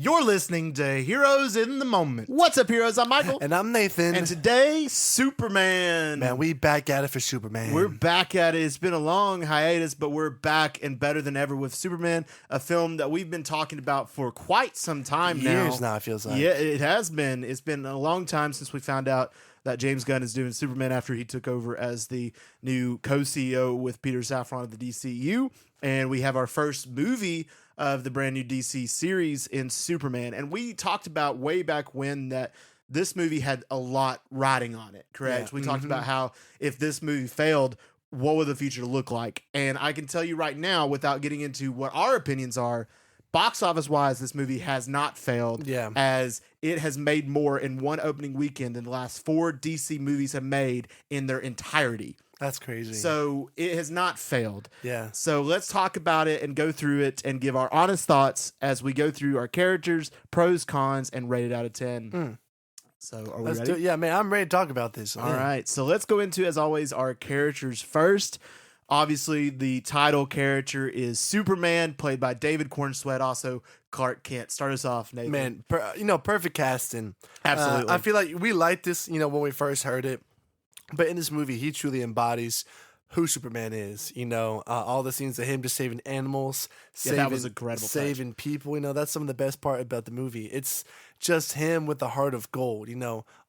You're listening to Heroes in the Moment. What's up, heroes? I'm Michael. And I'm Nathan. And today, Superman. Man, we back at it for Superman. We're back at it. It's been a long hiatus, but we're back and better than ever with Superman, a film that we've been talking about for quite some time now. Years now, it feels like. Yeah, it has been. It's been a long time since we found out that James Gunn is doing Superman after he took over as the new co-CEO with Peter Safran of the DCU. And we have our first movie of the brand new DC series in Superman. And we talked about way back when that this movie had a lot riding on it, correct? Yeah. We talked about how if this movie failed, what would the future look like? And I can tell you right now, without getting into what our opinions are, box office wise, this movie has not failed, as it has made more in one opening weekend than the last 4 DC movies have made in their entirety. That's crazy. So it has not failed. Yeah. So let's talk about it and go through it and give our honest thoughts as we go through our characters, pros, cons, and rate it out of 10. So are we Let's ready? do it. Yeah, man, I'm ready to talk about this. All right. So let's go into, as always, our characters first. Obviously, the title character is Superman, played by David Cornsweet, also Clark Kent. Start us off, Nathan. Man, perfect casting. Absolutely. I feel like we liked this, when we first heard it. But in this movie, he truly embodies who Superman is. All the scenes of him just saving animals, that was incredible. Saving people. That's some of the best part about the movie. It's just him with the heart of gold.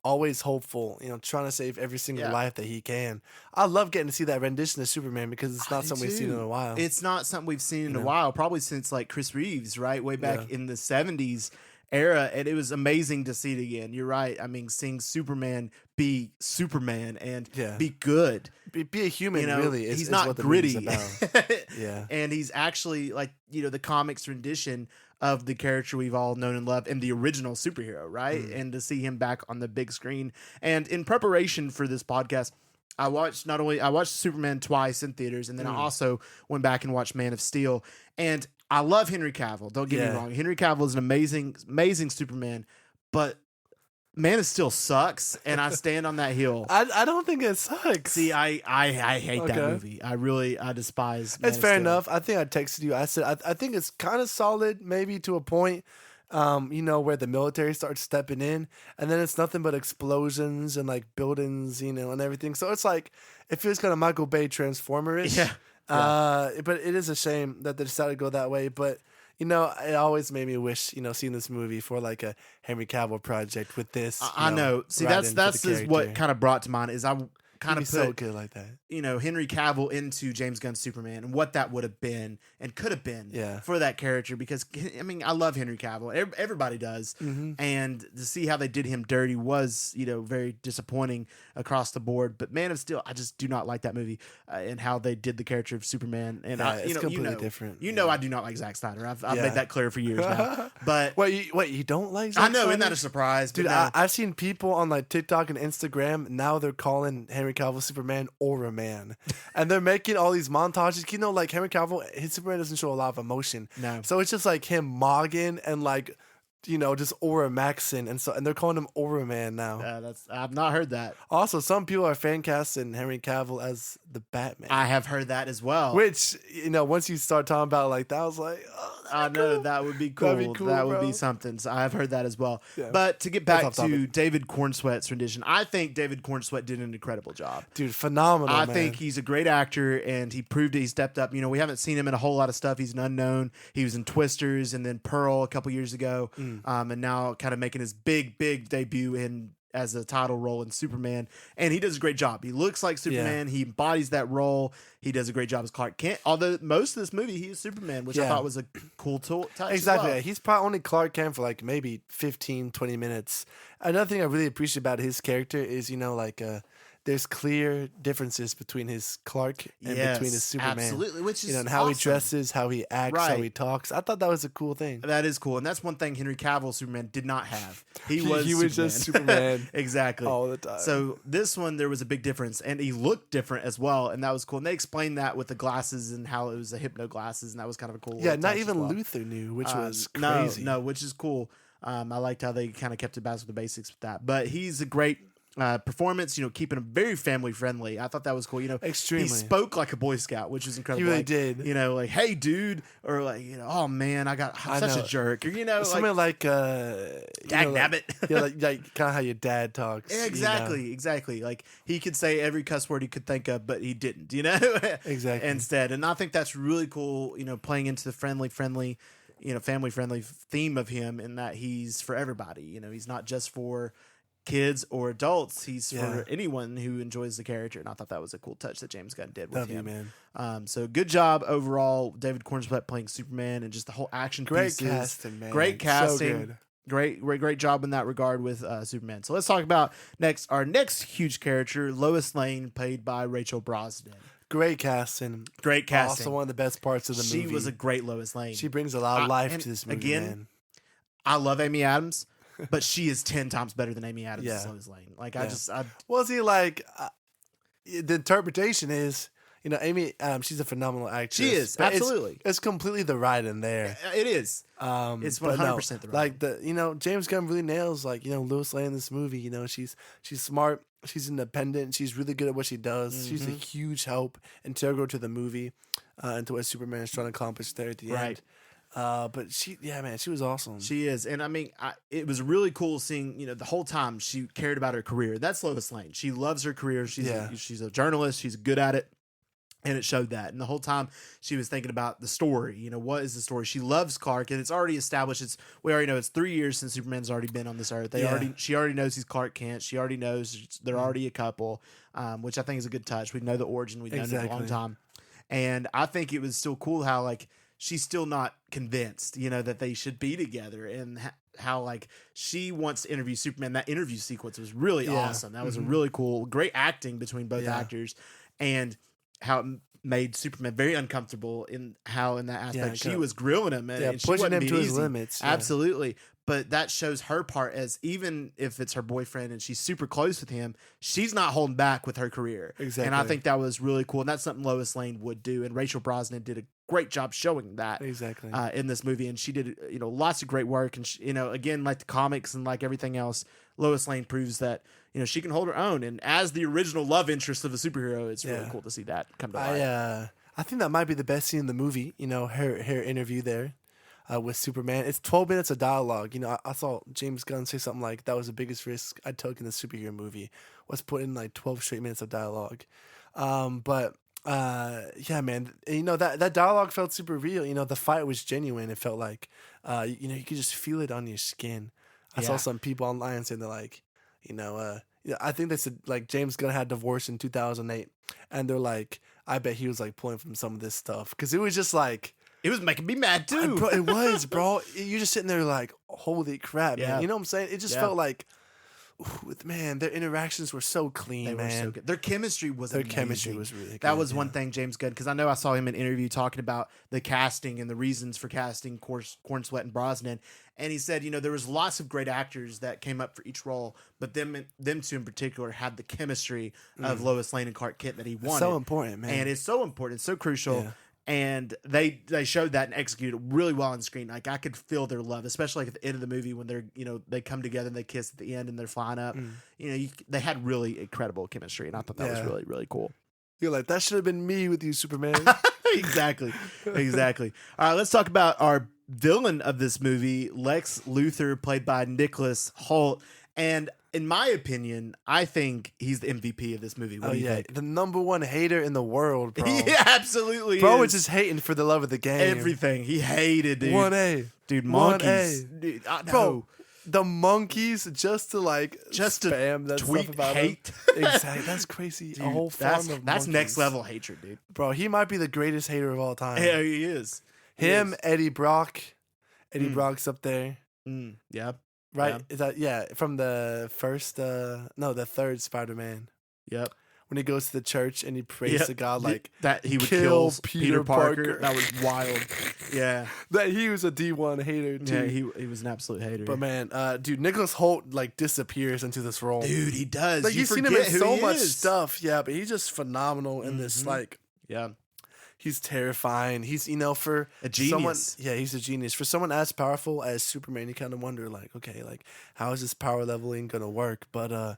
Always hopeful. Trying to save every single life that he can. I love getting to see that rendition of Superman because it's not something we've seen in a while. It's not something we've seen in a while, probably since like Chris Reeves, right? Way back in the 70s era, and it was amazing to see it again. You're right. I mean, seeing Superman be Superman and be good. Be a human, really. He's not what gritty. About. And he's actually like, the comics rendition of the character we've all known and loved and the original superhero, right? And to see him back on the big screen. And in preparation for this podcast, I watched Superman twice in theaters, and then I also went back and watched Man of Steel. And I love Henry Cavill. Don't get me wrong. Henry Cavill is an amazing Superman, but Man of Steel sucks, and I stand on that hill. I don't think it sucks. See, I hate that movie. I despise Man It's of fair Steel. enough. I think I texted you. I said I think it's kind of solid, maybe to a point. Where the military starts stepping in, and then it's nothing but explosions and like buildings, and everything. So it's like it feels kind of Michael Bay Transformers. But it is a shame that they decided to go that way. But it always made me wish, seeing this movie for like a Henry Cavill project with this. I know. See, that's is what kind of brought to mind is I kind of put so good like that. Henry Cavill into James Gunn's Superman and what that would have been and could have been for that character, because I love Henry Cavill. Everybody does. And to see how they did him dirty was, very disappointing across the board. But Man of Steel, I just do not like that movie and how they did the character of Superman. And it's completely different. I do not like Zack Snyder. I've made that clear for years now. But wait, you don't like Zack I know, Snyder? isn't that a surprise? Dude, I've seen people on like TikTok and Instagram, now they're calling Henry Cavill Superman Aura Man. And they're making all these montages. Like Henry Cavill, his Superman doesn't show a lot of emotion. No. So it's just like him mogging and like, just Aura Maxing. And they're calling him Aura Man now. I've not heard that. Also, some people are fan casting Henry Cavill as the Batman. I have heard that as well. Which, once you start talking about it like that, I was like, oh, I know cool? that would be cool. That would be something. So I've heard that as well. Yeah. But to get back to David Cornsweet's rendition, I think David Cornsweet did an incredible job. Dude, phenomenal. I think he's a great actor, and he proved it. He stepped up. We haven't seen him in a whole lot of stuff. He's an unknown. He was in Twisters and then Pearl a couple years ago, and now kind of making his big debut as a title role in Superman, and he does a great job. He looks like Superman. He embodies that role. He does a great job as Clark Kent. Although most of this movie, he is Superman, which I thought was a cool touch. Exactly. As well. He's probably only Clark Kent for like maybe 15, 20 minutes. Another thing I really appreciate about his character is, there's clear differences between his Clark and between his Superman. Absolutely, which is and how awesome. he dresses, how he acts, how he talks. I thought that was a cool thing. That is cool, and that's one thing Henry Cavill Superman did not have. He was just Superman exactly all the time. So this one there was a big difference, and he looked different as well, and that was cool. And they explained that with the glasses and how it was the hypno glasses, and that was kind of a cool. Yeah, not even Luthor knew, which was crazy. No, which is cool. I liked how they kind of kept it back to the basics with that. But he's a great performance. Keeping him very family friendly. I thought that was cool. Extremely. He spoke like a Boy Scout, which is incredible. He really did. Like, hey, dude, or like, oh man, I'm such a jerk, or something like dag nabbit. like kind of how your dad talks. Exactly. Like he could say every cuss word he could think of, but he didn't. Exactly. Instead, and I think that's really cool. Playing into the family friendly theme of him, in that he's for everybody. He's not just for kids or adults. He's for anyone who enjoys the character, and I thought that was a cool touch that James Gunn did with him. Man. So good job overall, David Cornswet playing Superman, and just the whole action pieces. Casting, man. Great casting. So good. Great job in that regard with Superman. So let's talk about our next huge character, Lois Lane, played by Rachel Brosnan. Great casting. Also one of the best parts of the movie. She was a great Lois Lane. She brings a lot of life to this movie, again, man. I love Amy Adams, but she is 10 times better than Amy Adams as Lois Lane. The interpretation is, Amy Adams, she's a phenomenal actress. She is, absolutely. It's completely the writing there. It is. It's 100% the writing. Like James Gunn really nails Lois Lane in this movie. She's smart, she's independent, she's really good at what she does. Mm-hmm. She's a huge help, integral to the movie, and to what Superman is trying to accomplish there at the end. But she was awesome. She is. And I mean, it was really cool seeing, the whole time she cared about her career. That's Lois Lane. She loves her career. She's a journalist. She's good at it. And it showed that. And the whole time she was thinking about the story. What is the story? She loves Clark, and it's already established. We already know it's 3 years since Superman's already been on this earth. She already knows he's Clark Kent. She already knows they're already a couple, which I think is a good touch. We know the origin. We've known it a long time. And I think it was still cool how she's still not convinced, that they should be together, and how she wants to interview Superman. That interview sequence was really awesome. That was a really cool, great acting between both actors, and how it made Superman very uncomfortable in that aspect she was grilling him and she pushing him to his easy. limits. Absolutely. But that shows her part, as even if it's her boyfriend and she's super close with him, she's not holding back with her career. Exactly. And I think that was really cool. And that's something Lois Lane would do. And Rachel Brosnan did a great job showing that in this movie. And she did, lots of great work. And, again, like the comics and like everything else, Lois Lane proves that, she can hold her own. And as the original love interest of a superhero, it's really cool to see that come to life. I think that might be the best scene in the movie, her interview there. With Superman. It's 12 minutes of dialogue. I saw James Gunn say something like, that was the biggest risk I took in the superhero movie, was put in 12 straight minutes of dialogue. Man, that dialogue felt super real. The fight was genuine. It felt like, you could just feel it on your skin. I saw some people online saying they're like, I think they said James Gunn had divorced in 2008, and they're like, I bet he was pulling from some of this stuff, because it was just it was making me mad too. Bro, it was, bro. You're just sitting there like, holy crap, man. You know what I'm saying? It just felt like, man, their interactions were so clean, they man. Were so good. Their chemistry was amazing. Chemistry was really good. That was one thing James Gunn, because I know I saw him in an interview talking about the casting and the reasons for casting Cornswet and Brosnan. And he said, there was lots of great actors that came up for each role, but them two in particular had the chemistry of Lois Lane and Clark Kent that he wanted. It's so important, man. And it's so important. It's so crucial. Yeah. And they showed that and executed really well on screen. I could feel their love, especially at the end of the movie when they're, they come together and they kiss at the end and they're flying up. They had really incredible chemistry, and I thought that was really, really cool. You're like, that should have been me with you, Superman. Exactly. All right, let's talk about our villain of this movie, Lex Luthor, played by Nicholas Hoult. And in my opinion, I think he's the MVP of this movie. What do you think? The number one hater in the world, bro. Yeah, absolutely. Bro is just hating for the love of the game. Everything. He hated, dude. 1A. Dude, monkeys. 1A. Dude, bro, the monkeys just to spam that tweet stuff about hate. Him. Exactly. That's crazy. Dude, a whole farm of monkeys. That's next level hatred, dude. Bro, he might be the greatest hater of all time. Yeah, he is. Eddie Brock. Eddie Brock's up there. Yeah. Right? Yeah. Is that from the first the third Spider-Man. Yep. When he goes to the church and he prays to God that he would kill Peter Parker. That was wild. Yeah. That he was a D1 hater too. Yeah, he was an absolute hater. But man, dude, Nicholas Hoult disappears into this role. Dude, he does. You've seen him in so much stuff, but he's just phenomenal in this yeah. He's terrifying. He's, for a genius. He's a genius. For someone as powerful as Superman, you kind of wonder, okay, how is this power leveling going to work? But,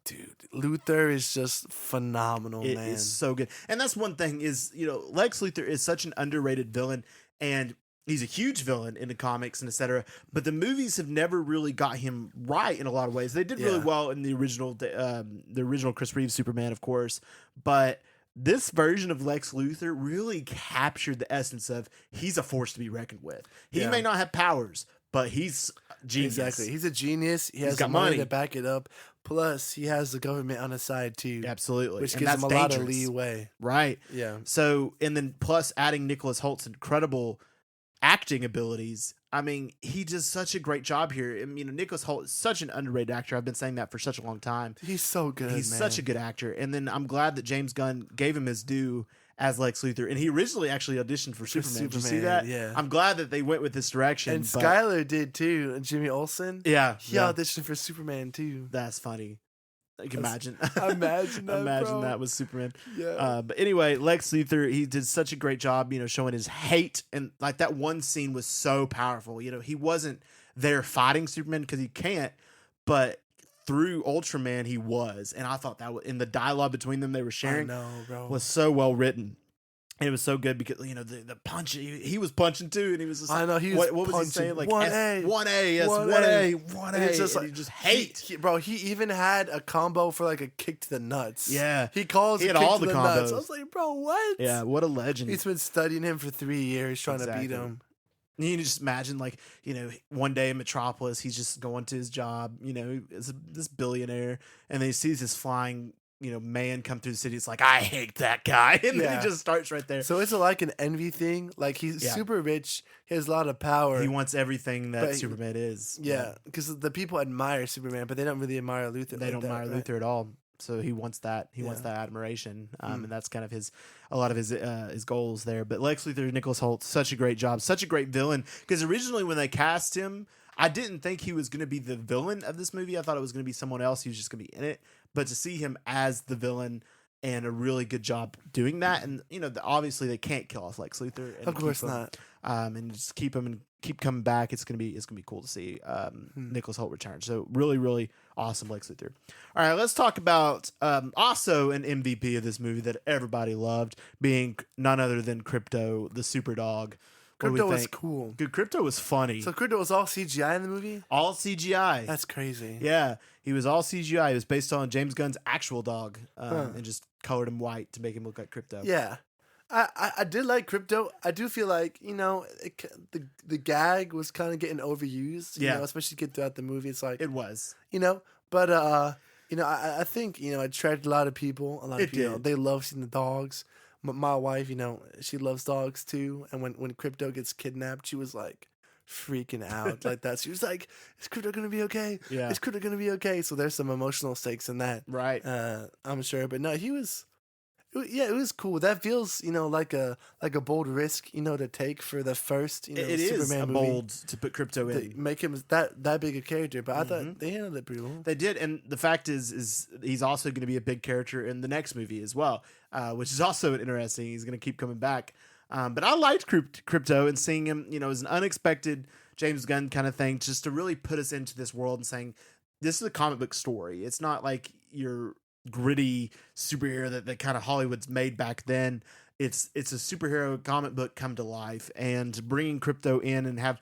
Dude, Luther is just phenomenal, It man. is so good. And that's one thing is, Lex Luthor is such an underrated villain, and he's a huge villain in the comics and etc. But the movies have never really got him right in a lot of ways. They did really Yeah. well in the original Chris Reeves Superman, of course, but this version of Lex Luthor really captured the essence of he's a force to be reckoned with. He Yeah. may not have powers, but he's genius. Exactly. He's a genius. He has got the money money. to back it up. Plus, he has the government on his side too, Absolutely. which And gives him a that's lot of dangerous. leeway. Right. Yeah. So, and then plus adding Nicholas Holt's incredible acting abilities. I mean, he does such a great job here. I mean, Nicholas Holt is such an underrated actor. I've been saying that for such a long time. He's so good. He's man. such a good actor. And then I'm glad that James Gunn gave him his due as Lex Luthor. And he originally actually auditioned for Superman. Did you see Superman, that? yeah. I'm glad that they went with this direction. And but Skylar did too. And Jimmy Olsen. yeah, He yeah, auditioned for Superman too. that's funny. I can imagine. Imagine that, Imagine bro. that was Superman. Yeah. But anyway, Lex Luthor, he did such a great job, showing his hate. And like that one scene was so powerful. He wasn't there fighting Superman because he can't, but through Ultraman, he was. And I thought that in the dialogue between them they were I sharing know, bro. was so well written. And it was so good because, the punch, he was punching too. And he was just I know, he was what was he punching. saying? Like 1A. 1A, yes, 1A. 1A, 1A. And it's just and like he just hate. He even had a combo for like a kick to the nuts. Yeah. He calls He it had kick all to the the nuts. combos. I was like, bro, what? Yeah, what a legend. He's been studying him for 3 years, trying to Exactly. beat him. You can just imagine, one day in Metropolis, he's just going to his job, as this billionaire, and then he sees this flying, man come through the city. It's like, I hate that guy. And then Yeah. he just starts right there. So it's like an envy thing. Like he's Yeah. super rich. He has a lot of power. He wants everything that But- Superman is. Yeah, because the people admire Superman, but they don't really admire Luther. They like don't that, admire right? Luther at all. So he wants that. He wants Yeah. that admiration, and that's kind of a lot of his goals there. But Lex Luthor, Nicholas Holt, such a great job, such a great villain. Because originally when they cast him, I didn't think he was going to be the villain of this movie. I thought it was going to be someone else. He was just going to be in it. But to see him as the villain and a really good job doing that, and obviously they can't kill off Lex Luthor. And Of course keep him, not. and just keep him and keep coming back. It's gonna be cool to see Nicholas Holt return. So really, really awesome Lex Luthor. All right, let's talk about also an MVP of this movie that everybody loved, being none other than Crypto, the super dog. What do we Crypto was think? cool. Good, Crypto was funny. So Crypto was all CGI in the movie? All CGI. That's crazy. Yeah, he was all CGI. It was based on James Gunn's actual dog, and just colored him white to make him look like Crypto. Yeah. I did like Crypto. I do feel like, the gag was kind of getting overused. You Yeah. know, especially get throughout the movie. It's like, It was. but, I think, it attracted a lot of people. A lot of It people, did. they love seeing the dogs. My wife, she loves dogs too. And when Crypto gets kidnapped, she was like freaking out like that. She was like, is Crypto going to be okay? Yeah. Is Crypto going to be okay? So there's some emotional stakes in that. Right. I'm sure. But no, it was cool. That feels, like a bold risk, to take for the first, It is Superman a movie. bold to put Crypto To in. make him that big a character. But I Mhm. thought they handled it pretty well. They did, and the fact is he's also going to be a big character in the next movie as well, which is also interesting. He's going to keep coming back. But I liked Crypto and seeing him, as an unexpected James Gunn kind of thing, just to really put us into this world and saying, this is a comic book story. It's not like your gritty superhero that kind of Hollywood's made back then. It's a superhero comic book come to life, and bringing Crypto in and have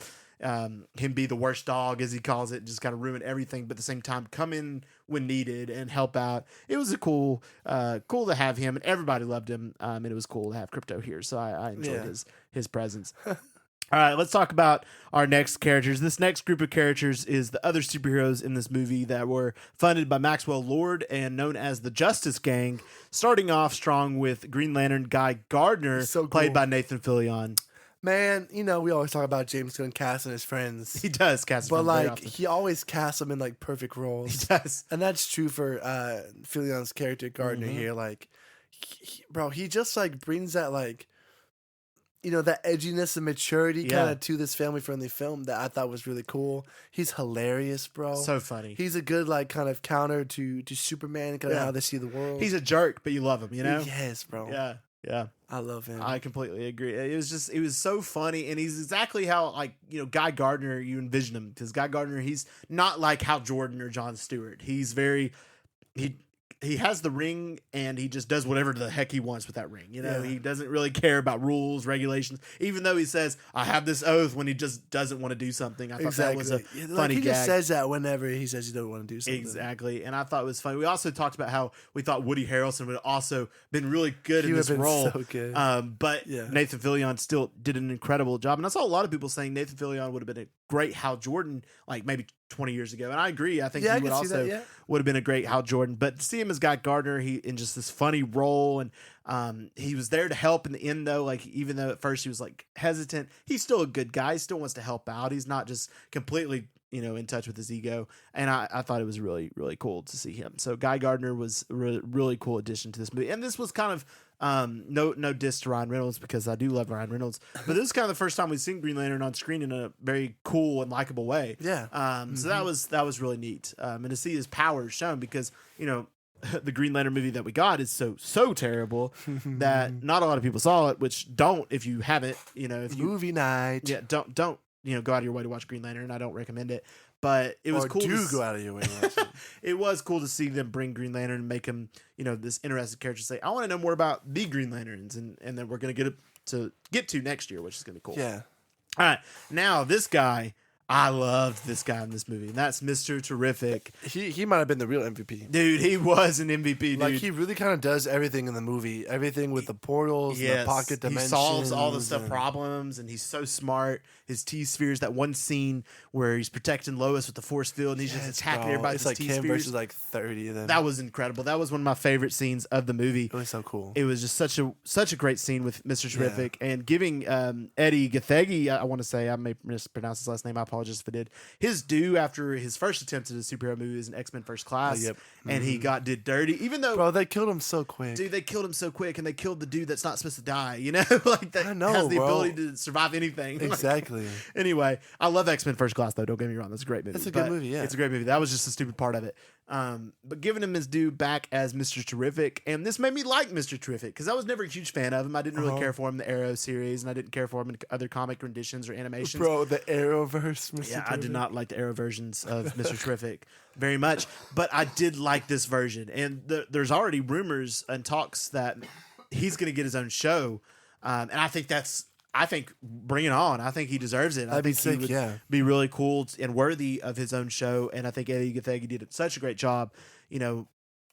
him be the worst dog, as he calls it, just kind of ruin everything, but at the same time come in when needed and help out. It was cool to have him, and everybody loved him, and it was cool to have Crypto here. So I enjoyed Yeah. his presence. All right, let's talk about our next characters. This next group of characters is the other superheroes in this movie that were funded by Maxwell Lord and known as the Justice Gang, starting off strong with Green Lantern Guy Gardner, So played cool. by Nathan Fillion. Man, we always talk about James Gunn casting his friends. He does cast But him very like often. he always casts them in like perfect He roles. does. And that's true for Fillion's character Gardner Mhm. here. Like, bro, he just like brings that like, that edginess and maturity Yeah. kind of to this family friendly film that I thought was really cool. He's hilarious, bro. So funny. He's a good like kind of counter to Superman and kind of Yeah. how they see the world. He's a jerk, but you love him, Yes, bro. Yeah. Yeah. I love him. I completely agree. It was so funny, and he's exactly how Guy Gardner you envision him, because Guy Gardner, he's not like Hal Jordan or Jon Stewart. He's very he has the ring and he just does whatever the heck he wants with that ring. You know, Yeah. he doesn't really care about rules, regulations, even though he says, I have this oath when he just doesn't want to do something. I thought that was a funny he gag. just says that whenever he says he doesn't want to do something. Exactly. And I thought it was funny. We also talked about how we thought Woody Harrelson would have also been really good He in would this have been role. so good. But Yeah. Nathan Fillion still did an incredible job. And I saw a lot of people saying Nathan Fillion would have been a great Hal Jordan, like maybe 20 years ago. And I agree. I think Yeah, I he would can see that, also yeah. would have been a great Hal Jordan. But to see him as Guy Gardner, he in just this funny role, and he was there to help in the end, though. Like, even though at first he was like hesitant, he's still a good guy. He still wants to help out. He's not just completely, in touch with his ego. And I thought it was really, really cool to see him. So Guy Gardner was a really cool addition to this movie. And this was kind of no diss to Ryan Reynolds, because I do love Ryan Reynolds, but this is kind of the first time we've seen Green Lantern on screen in a very cool and likable way. Yeah. So that was really neat. And to see his powers shown, because the Green Lantern movie that we got is so terrible that not a lot of people saw it. Which don't, if you haven't, if you Movie night. yeah, don't go out of your way to watch Green Lantern. I don't recommend it. But it was Or cool. do go out of your way to watch it. It was cool to see them bring Green Lantern and make him, this interesting character. Say, I want to know more about the Green Lanterns, and then we're gonna get to next year, which is gonna be cool. Yeah. All right, now this guy, I loved this guy in this movie, and that's Mr. Terrific. He might have been the real MVP. Dude, he was an MVP, dude. Like, he really kind of does everything in the movie. Everything with the portals, the pocket dimensions. He solves all the stuff problems, and he's so smart. His T-spheres, that one scene where he's protecting Lois with the force field, and he's just attacking everybody It's with like his him T-spheres. versus like 30 of them. That was incredible. That was one of my favorite scenes of the movie. It was so cool. It was just such a great scene with Mr. Terrific, and giving Eddie Gathegi, I want to say, I may mispronounce his last name, I apologize if I did, his due after his first attempt at a superhero movie was in X-Men First Class. Yep. And he did dirty, even though Bro, they killed him so quick. dude, they killed him so quick, and they killed the dude that's not supposed to die, like that I know, has the bro. ability to survive anything. Like, Exactly. anyway, I love X-Men First Class, though. Don't get me wrong, that's a great movie. It's a good But movie, yeah. it's a great movie. That was just a stupid part of it. But giving him his due back as Mr. Terrific, and this made me like Mr. Terrific, because I was never a huge fan of him. I didn't really care for him in the Arrow series, and I didn't care for him in other comic renditions or animations. Bro, the Arrowverse. Mr. Yeah, I Terrific. did not like the Arrow versions of Mr. Terrific very much, but I did like this version. And there's already rumors and talks that he's going to get his own show, and I think bring it on. I think he deserves it. I That'd be think he sick, would yeah. be really cool and worthy of his own show. And I think Eddie Gathegi did such a great job,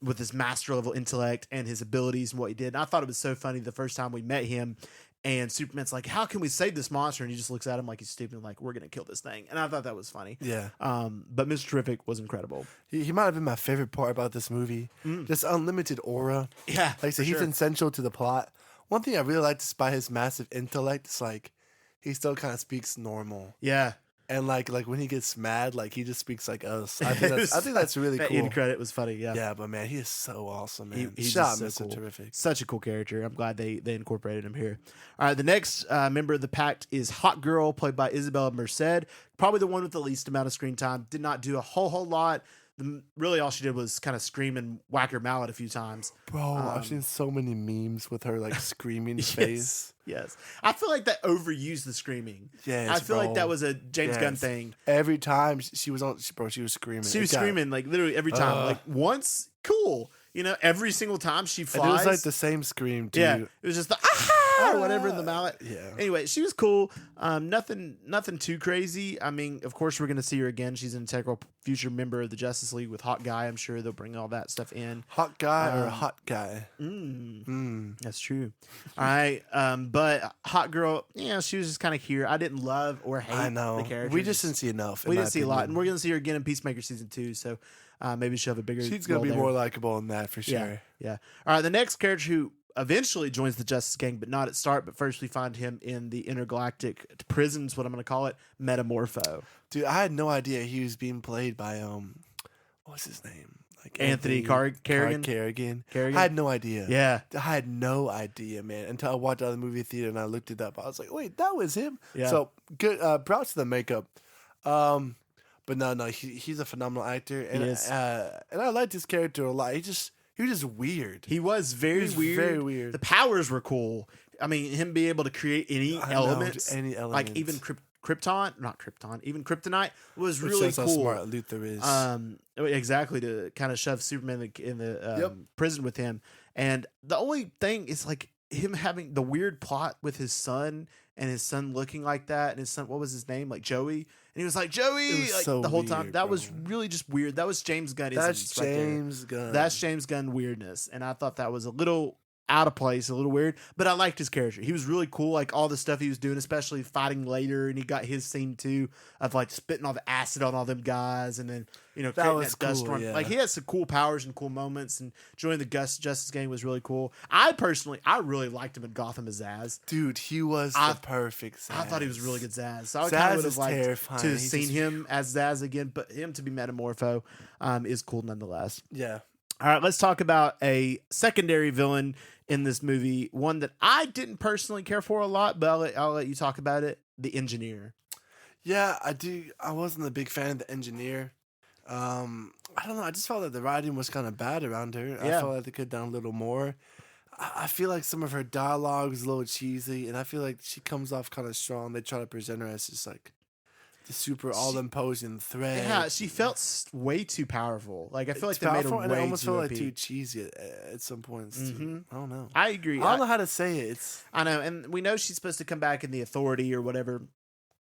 with his master level intellect and his abilities and what he did. And I thought it was so funny the first time we met him. And Superman's like, how can we save this monster? And he just looks at him like he's stupid, like, we're going to kill this thing. And I thought that was funny. Yeah. But Mr. Terrific was incredible. He might have been my favorite part about this movie. Just unlimited aura. Yeah. Like I said, he's essential to the plot. One thing I really liked, despite his massive intellect, is like he still kind of speaks normal. Yeah. And like when he gets mad, like he just speaks like us. I think that's really that cool. end credit was funny. Yeah. Yeah, but man, he is so awesome, man. He's Shout out, just so Mr. cool. Terrific. Such a cool character. I'm glad they incorporated him here. All right, the next member of the Pact is Hot Girl, played by Isabella Merced. Probably the one with the least amount of screen time. Did not do a whole lot. Really, all she did was kind of scream and whack her mallet a few times. Bro, I've seen so many memes with her like screaming face. Yes. I feel like that overused the screaming. Yes, I feel like bro. that was a James Gunn Yes. thing. Every time she was on, she was screaming. She was It got- screaming like literally every time. Like once, cool. Every single time she And flies. it was like the same scream too. Yeah, it was just the aha or whatever in the mallet. Yeah. Anyway, she was cool. Nothing too crazy. I mean, of course, we're gonna see her again. She's an integral future member of the Justice League with Hot Guy. I'm sure they'll bring all that stuff in. Hot guy or a hot guy? That's true. All right, but Hot Girl, she was just kind of here. I didn't love or hate I know. the character. We just didn't see enough. we didn't see a lot, and we're gonna see her again in Peacemaker season 2. So maybe she'll have a bigger. She's gonna role be there. more likable in that for sure. Yeah, yeah. All right, the next character who eventually joins the Justice Gang, but not at start. But first, we find him in the intergalactic prisons. What I'm going to call it, Metamorpho. Dude, I had no idea he was being played by what's his name? Like Anthony Carrigan? Carrigan. Carrigan? I had no idea. Yeah, I had no idea, man, until I walked out of the movie theater and I looked it up. I was like, wait, that was him? Yeah. So good. Proud to the makeup. But no, he's a phenomenal actor, and He is. and I liked his character a lot. He was just weird. he was very was weird. very weird. The powers were cool. I mean, him being able to create any I know, elements, any like elements. even Krypton, not Krypton, even Kryptonite was Which really shows how cool. smart Luther is. Exactly, to kind of shove Superman in the Yep. prison with him. And the only thing is like him having the weird plot with his son and his son looking like that, and his son, what was his name? Like Joey, and he was like Joey, It was like so the whole time. weird, That bro. was really just weird. That was James Gunn. That's James Gunn. That's James Gunn weirdness, and I thought that was a little out of place, a little weird, but I liked his character. He was really cool, like all the stuff he was doing, especially fighting later, and he got his scene too of like spitting all the acid on all them guys, and then creating was that dust cool, storm. yeah. Like he has some cool powers and cool moments, and joining the Justice Gang was really cool. I really liked him in Gotham as Zaz. Dude, he was the perfect Zaz. I thought he was really good Zaz. So I Zaz kind of would have is liked terrifying. to have He's seen just- him as Zaz again, but him to be Metamorpho is cool nonetheless. Yeah. All right, let's talk about a secondary villain in this movie, one that I didn't personally care for a lot, but I'll let you talk about it. The Engineer. Yeah, I do. I wasn't a big fan of the engineer. I don't know. I just felt that the writing was kind of bad around her. I Yeah. felt like they could have done a little more. I feel like some of her dialogue is a little cheesy, and I feel like she comes off kind of strong. They try to present her as just like the super all-imposing threat. Yeah, she felt way too powerful. Like I feel like It's they made her powerful, and it way almost too felt OP. like too cheesy at some points. Too. Mhm. I don't know. I agree. I don't know how to say it. It's I know, and we know she's supposed to come back in The Authority or whatever.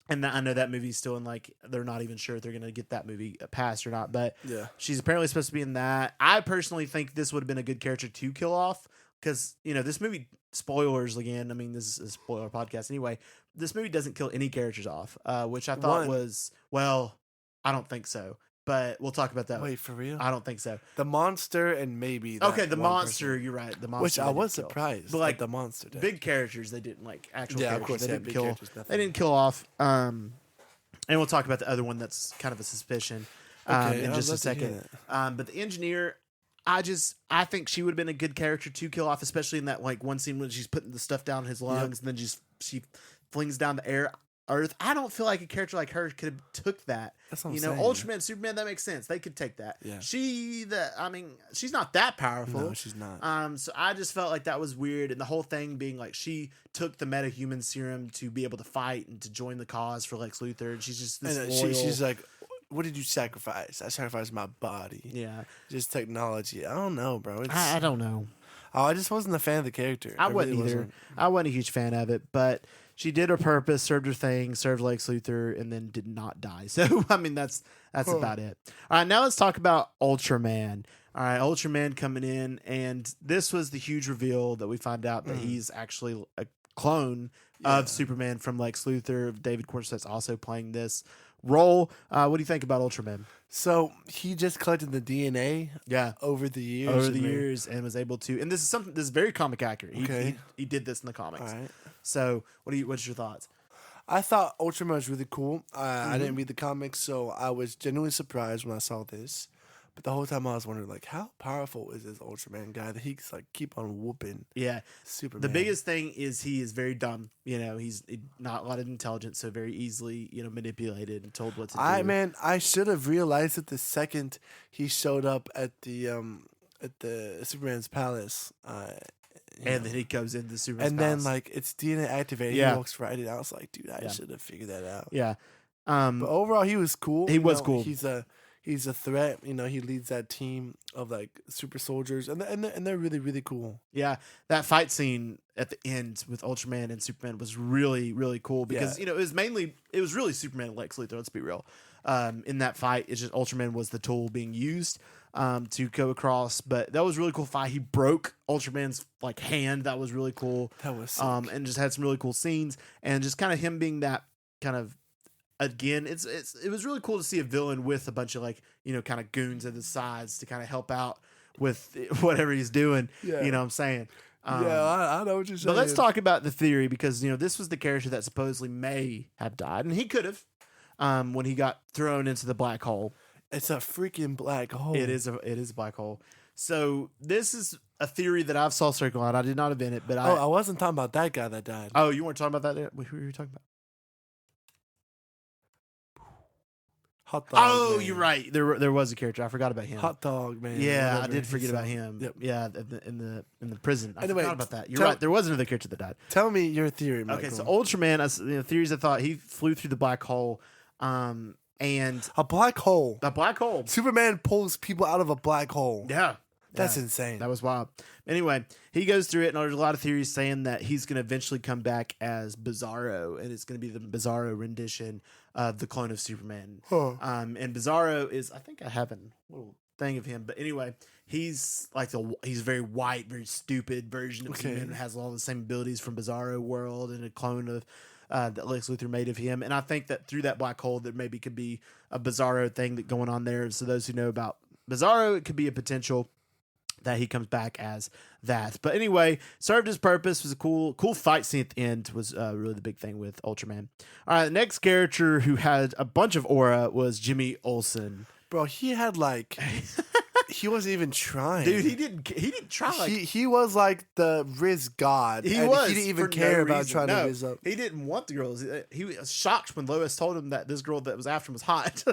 And I know that movie's still in like they're not even sure if they're gonna get that movie passed or not. But yeah. she's apparently supposed to be in that. I personally think this would have been a good character to kill off because this movie, spoilers again. I mean, this is a spoiler podcast anyway. This movie doesn't kill any characters off, which I thought was I don't think so. But we'll talk about that. Wait, for real? I don't think so. The monster and maybe that Okay, the one monster. person. You're right. The monster, Which I they was didn't kill. surprised. But, But like, the monster did. Big characters, they didn't like actual. Yeah, characters. of course, they yeah, didn't big kill. characters, They definitely. didn't kill off. And we'll talk about the other one that's kind of a suspicion Okay, in I'd just a love to hear second. that. But the engineer, I think she would have been a good character to kill off, especially in that like one scene when she's putting the stuff down his lungs and then she flings down the earth. I don't feel like a character like her could have took that. That's what I'm You know, saying. Ultraman, Superman, that makes sense. They could take that. Yeah. She's not that powerful. No, she's not. So I just felt like that was weird, and the whole thing being like she took the metahuman serum to be able to fight and to join the cause for Lex Luthor, and she's just this And loyal. she's like, "What did you sacrifice? I sacrificed my body. Yeah, Just technology. I don't know, bro. It's, I don't know. I just wasn't a fan of the character. I wasn't really either. wasn't. I wasn't a huge fan of it, but she did her purpose, served her thing, served Lex Luthor, and then did not die. So I mean, that's about it. All right, now let's talk about Ultraman. All right, Ultraman coming in, and this was the huge reveal that we find out that he's actually a clone of Superman from Lex Luthor. David Cornseth's also playing this role. What do you think about Ultraman? So he just collected the DNA Yeah. over the years. Over the and then- years, and was able to, and this is very comic accurate. Okay. He did this in the comics. All right. So what's your thoughts? I thought Ultraman was really cool. I Mm-hmm. didn't read the comics, so I was genuinely surprised when I saw this. But the whole time I was wondering, like, how powerful is this Ultraman guy that he's like keep on whooping Yeah. Superman? The biggest thing is he is very dumb. He's not a lot of intelligence, so very easily, manipulated and told what to do. I should have realized it the second he showed up at the Superman's palace. And then he goes into Superman's and then palace. like it's DNA activated. Yeah. He walks right in. I was like, dude, I Yeah. should have figured that out. Yeah. But overall, he was cool. He was cool. He's a threat. He leads that team of like super soldiers, and they're really really cool. Yeah, that fight scene at the end with Ultraman and Superman was really, really cool because it was really Superman and Lex Luthor. Let's be real. In that fight, it's just Ultraman was the tool being used to go across, but that was a really cool fight. He broke Ultraman's like hand. That was really cool. That was sick. And just had some really cool scenes, and just kind of him being that kind of. Again, it was really cool to see a villain with a bunch of like kind of goons at the sides to kind of help out with whatever he's doing. Yeah. You know what I'm saying? I know what you're saying. But let's talk about the theory because this was the character that supposedly may have died, and he could have when he got thrown into the black hole. It's a freaking black hole. It is a black hole. So this is a theory that I've saw circle out. I did not invent it, but I wasn't talking about that guy that died. you weren't talking about that. Who were you talking about? Hot dog. Oh, man. you're right. There was a character. I forgot about him. Hot dog, man. Yeah, I whatever. did forget He's about so- him. Yep. Yeah, in the prison. I Anyway, forgot about that. You're tell- right. There was another character that died. Tell me your theory, Michael. Okay, so Ultraman, theories I thought he flew through the black hole, and a black hole. the black hole. Superman pulls people out of a black hole. Yeah, That's yeah. insane. That was wild. Anyway, he goes through it, and there's a lot of theories saying that he's going to eventually come back as Bizarro, and it's going to be the Bizarro rendition of the clone of Superman. Huh. And Bizarro is, I think I have a little thing of him, but anyway, he's like he's a very white, very stupid version of Superman, and has all the same abilities from Bizarro world, and a clone of that Lex Luthor made of him. And I think that through that black hole, there maybe could be a Bizarro thing that going on there. So those who know about Bizarro, it could be a potential that he comes back as that. But anyway, served his purpose. Was a cool fight scene at the end. Was really the big thing with Ultraman. All right, the next character who had a bunch of aura was Jimmy Olsen. Bro, he had like he wasn't even trying. Dude, he didn't try. Like, he was like the Riz god. he and was. He didn't even for care no about reason. trying No, to Riz up. He didn't want the girls. He was shocked when Lois told him that this girl that was after him was hot.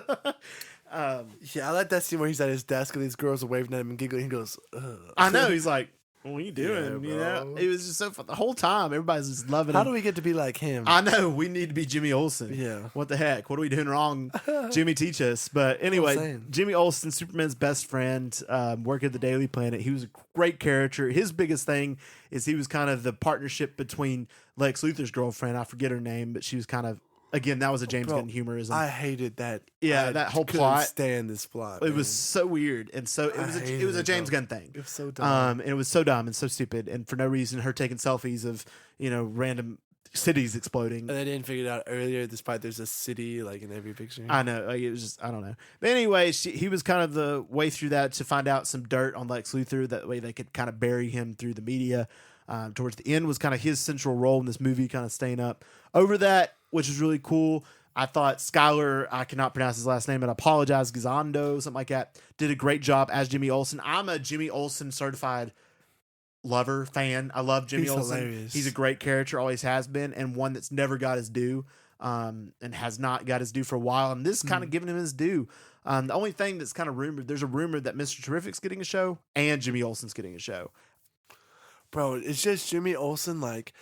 Yeah, I like that scene where he's at his desk and these girls are waving at him and giggling. He goes, ugh. I know. He's like, "What are you doing?" Yeah, you know, bro. it was just so fun. The whole time, everybody's just loving How him. do we get to be like him? I know we need to be Jimmy Olsen. Yeah. What the heck? What are we doing wrong? Jimmy, teach us. But anyway, saying. Jimmy Olsen, Superman's best friend, working at the Daily Planet. He was a great character. His biggest thing is he was kind of the partnership between Lex Luthor's girlfriend. I forget her name, but she was kind of, again, that was a James Bro, Gunn humorism. I hated that. Yeah, I that whole couldn't plot. stand this plot. It was so weird, and so it I was a hated it, James bro. Gunn thing. It was so dumb. And it was so dumb and so stupid, and for no reason, her taking selfies of random cities exploding. And they didn't figure it out earlier, despite there's a city like in every picture. I know, like, it was just I don't know. But anyway, he was kind of the way through that to find out some dirt on Lex Luthor. That way they could kind of bury him through the media. Towards the end was kind of his central role in this movie, kind of staying up over that, which was really cool. I thought Skylar, I cannot pronounce his last name, and I apologize, Gazando, something like that, did a great job as Jimmy Olsen. I'm a Jimmy Olsen certified lover, fan. I love Jimmy He's Olsen. hilarious. He's a great character, always has been, and one that's never got his due, and has not got his due for a while. And this is kind of giving him his due. The only thing that's kind of rumored, there's a rumor that Mr. Terrific's getting a show and Jimmy Olsen's getting a show. Bro, it's just Jimmy Olsen. Like,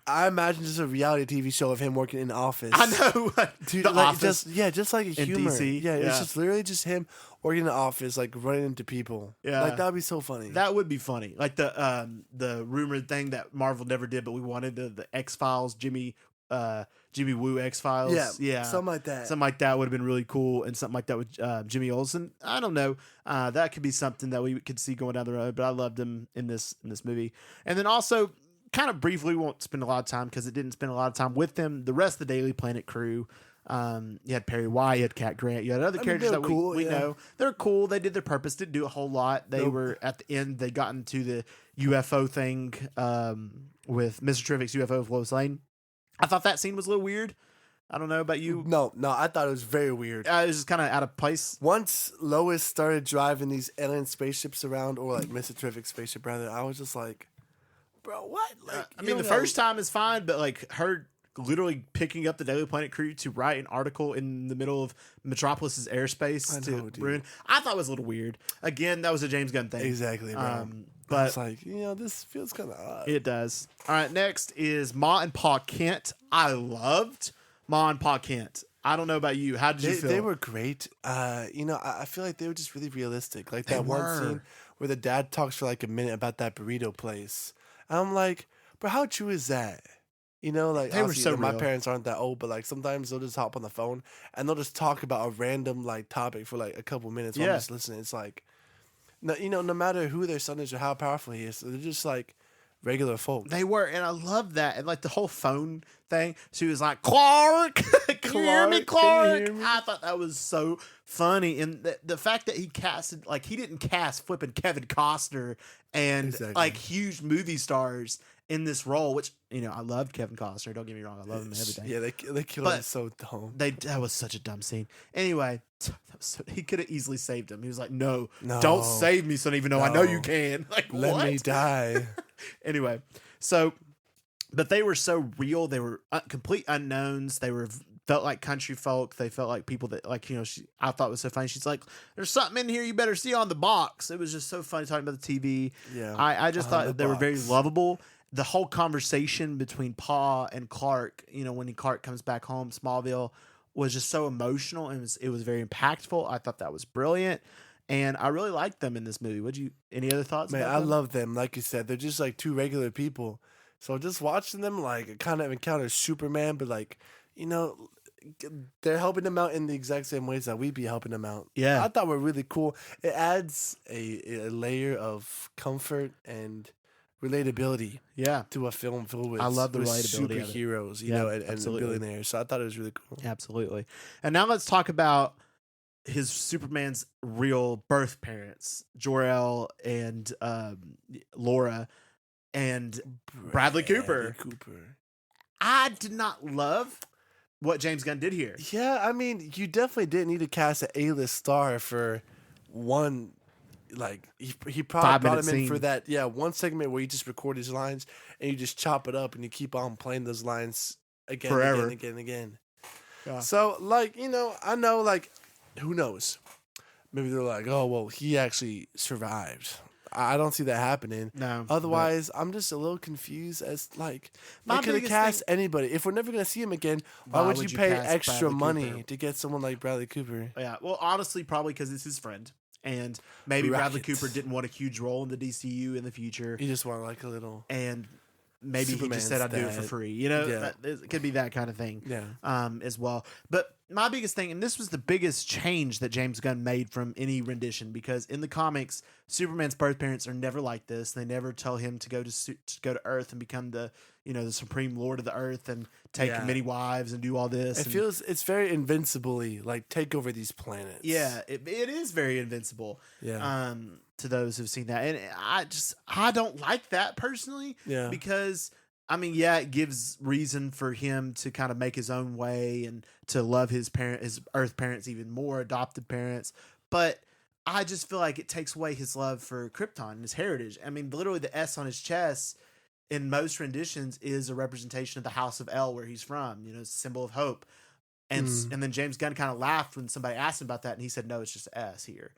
I imagine just a reality TV show of him working in the office. I know. Dude, The like, Office. just like a in humor. DC, Yeah, yeah. it's just literally just him working in the office, like running into people. Yeah. Like, that'd be so funny. That would be funny. Like the rumored thing that Marvel never did, but we wanted the X-Files, Jimmy Woo X-Files. yeah, Yeah. something like that. Something like that would have been really cool, and something like that with Jimmy Olsen. I don't know. That could be something that we could see going down the road. But I loved him in this movie. And then also, kind of briefly, we won't spend a lot of time because it didn't spend a lot of time with them. The rest of the Daily Planet crew. You had Perry White, you had Cat Grant, you had other characters they're that cool, we yeah. know. They're cool. They did their purpose. Didn't do a whole lot. They Nope. were at the end. They got into the UFO thing with Mr. Terrific's UFO with Lois Lane. I thought that scene was a little weird. I don't know about you. No, I thought it was very weird. It was just kind of out of place. Once Lois started driving these alien spaceships around, or like Mr. Terrific spaceship rather, I was just like, bro, what? Like, I mean, the first time is fine, but like her literally picking up the Daily Planet crew to write an article in the middle of Metropolis's airspace I to know, dude. ruin. I thought it was a little weird. Again, that was a James Gunn thing. Exactly, bro. But it's like, this feels kind of odd. it does. All right, next is Ma and Pa Kent. I loved Ma and Pa Kent. I don't know about you. How did you feel? They were great. I feel like they were just really realistic. Like They that one were. scene where the dad talks for like a minute about that burrito place. And I'm like, bro, how true is that? Like They were obviously, so my real. parents aren't that old, but like sometimes they'll just hop on the phone and they'll just talk about a random like topic for like a couple minutes while Yeah. I'm just listening. It's like, no matter who their son is or how powerful he is, they're just like regular folk. They were, and I love that. And like the whole phone thing, she was like, Clark, can you hear me, Clark, can you Clark? hear me? I thought that was so funny. And the fact that he casted, like, he didn't cast flipping Kevin Costner and Exactly. like huge movie stars in this role, which, I loved Kevin Costner. Don't get me wrong. I love him and everything. Yeah, they killed But- him so dumb. That was such a dumb scene. Anyway, he could have easily saved him. He was like, no, No. don't save me, son, even though I know No. you can. Like, Let what? me die. Anyway, so, but they were so real. They were complete unknowns. They were felt like country folk. They felt like people that, like, I thought was so funny. She's like, "There's something in here you better see on the box." It was just so funny talking about the TV. Yeah. I just thought the that they were very box. lovable. The whole conversation between Pa and Clark, when Clark comes back home, Smallville, was just so emotional, and it was very impactful. I thought that was brilliant. And I really liked them in this movie. Any other thoughts? Man, about I them? love them. Like you said, they're just like two regular people. So just watching them, like, it kind of encounters Superman, but like, they're helping them out in the exact same ways that we'd be helping them out. Yeah. I thought were really cool. It adds a layer of comfort and relatability Yeah. to a film filled with, I love the with relatability of it. superheroes, Yeah, and absolutely. billionaires. So I thought it was really cool. Absolutely. And now let's talk about his Superman's real birth parents, Jor-El and Laura and Bradley Cooper. I did not love what James Gunn did here. Yeah, I mean, you definitely didn't need to cast an A-list star for one. Like he probably 5 brought minute him in scene. for that. Yeah, one segment where you just record his lines and you just chop it up and you keep on playing those lines again, Forever. again, again. Yeah. So, like, I know, like, who knows? Maybe they're like, oh, well, he actually survived. I don't see that happening. No. Otherwise, I'm just a little confused as, like, My they could have biggest cast anybody. If we're never going to see him again, why would you pay cast extra Bradley money Cooper? to get someone like Bradley Cooper? Yeah. Well, honestly, probably because it's his friend. And maybe Bradley Right. Cooper didn't want a huge role in the DCU in the future. You just want, like, a little... And maybe he just Superman's said, "I'd do it for dad. free." Yeah. It could be that kind of thing. Yeah. As well. But my biggest thing, and this was the biggest change that James Gunn made from any rendition, because in the comics, Superman's birth parents are never like this. They never tell him to go to Earth and become the the supreme lord of the Earth and take Yeah. many wives and do all this. It's very invincibly, like, take over these planets. Yeah, it is very invincible. Yeah. To those who've seen that, and I don't like that personally. Yeah. Because it gives reason for him to kind of make his own way and to love his Earth parents even more, adopted parents. But I just feel like it takes away his love for Krypton and his heritage. I mean, literally the S on his chest in most renditions is a representation of the House of El, where he's from. It's a symbol of hope. And then James Gunn kind of laughed when somebody asked him about that, and he said, "No, it's just S here."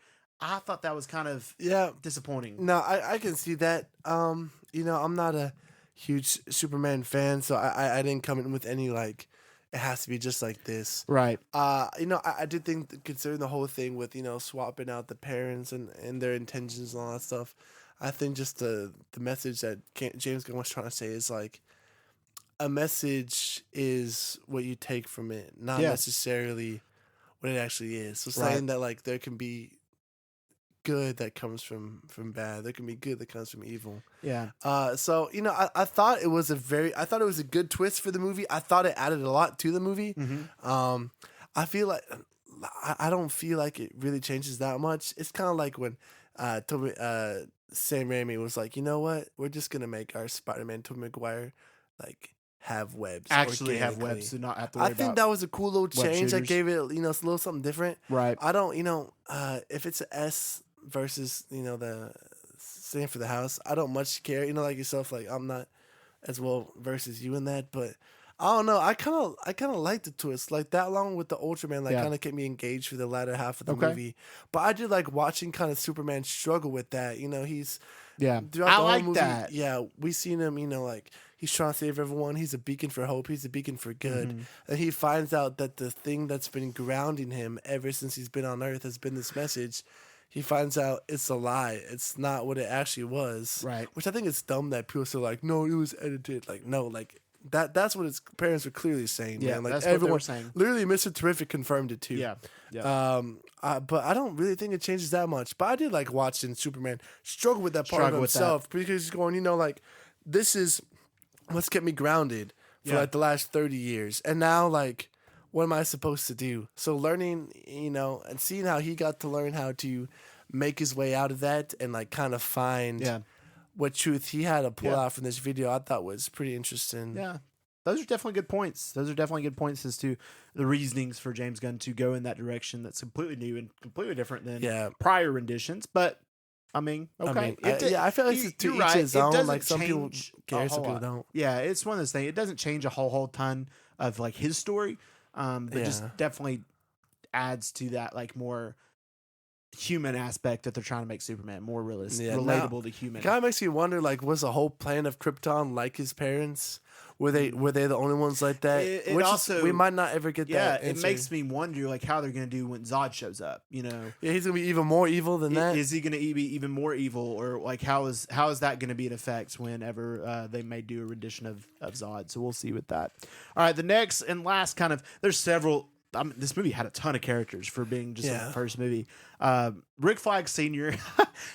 I thought that was kind of disappointing. No, I can see that. I'm not a huge Superman fan, so I didn't come in with any, like, it has to be just like this. Right. I did think that considering the whole thing with, swapping out the parents and their intentions and all that stuff, I think just the message that James Gunn was trying to say is, like, a message is what you take from it, not necessarily what it actually is. So saying that, like, there can be good that comes from bad, there can be good that comes from evil. Yeah. So I thought it was a good twist for the movie. I thought it added a lot to the movie. Mm-hmm. I feel like I don't feel like it really changes that much. It's kind of like when Sam Raimi was like, you know what, we're just gonna make our Spider-Man Tobey Maguire, like, have webs. Actually have organically. webs, so not have to worry I think about that was a cool little change that shooters. gave it, a little something different. Right. I don't, if it's an S versus, the stand for the house, I don't much care. Like yourself, like, I'm not as well versus you in that, but I don't know. I kind of like the twist, like that, along with the Ultraman, like, kind of kept me engaged for the latter half of the movie. But I did like watching kind of Superman struggle with that. He's throughout the whole like movie. that. Yeah, we seen him. Like, he's trying to save everyone. He's a beacon for hope. He's a beacon for good. And he finds out that the thing that's been grounding him ever since he's been on Earth has been this message. He finds out it's a lie. It's not what it actually was. Right. Which I think is dumb that people say, like, no, it was edited. Like, no, like, that's what his parents were clearly saying. Yeah, man. Like, that's what they everyone were saying. Literally, Mr. Terrific confirmed it too. Yeah. But I don't really think it changes that much. But I did like watching Superman struggle with that part of himself, because he's going, like, this is what's kept me grounded for like the last 30 years, and now, like, what am I supposed to do? So learning, and seeing how he got to learn how to make his way out of that and, like, kind of find what truth he had to pull out from this video, I thought was pretty interesting. Yeah. Those are definitely good points. As to the reasonings for James Gunn to go in that direction that's completely new and completely different than prior renditions. But, okay. I feel like it's to each his own. Like, some people care, some people don't. Yeah, it's one of those things. It doesn't change a whole ton of, like, his story, But just definitely adds to that like more human aspect that they're trying to make Superman more realistic, relatable to human. Kind of makes you wonder, like, was the whole plan of Krypton like his parents? Were they the only ones like that? It also, we might not ever get that. Yeah, it makes me wonder like how they're gonna do when Zod shows up. You know, yeah, he's gonna be even more evil than that. Is he gonna be even more evil, or like how is that gonna be an effect whenever they may do a rendition of Zod? So we'll see with that. All right, the next and last kind of there's several. This movie had a ton of characters for being just the first movie. Rick Flag Sr.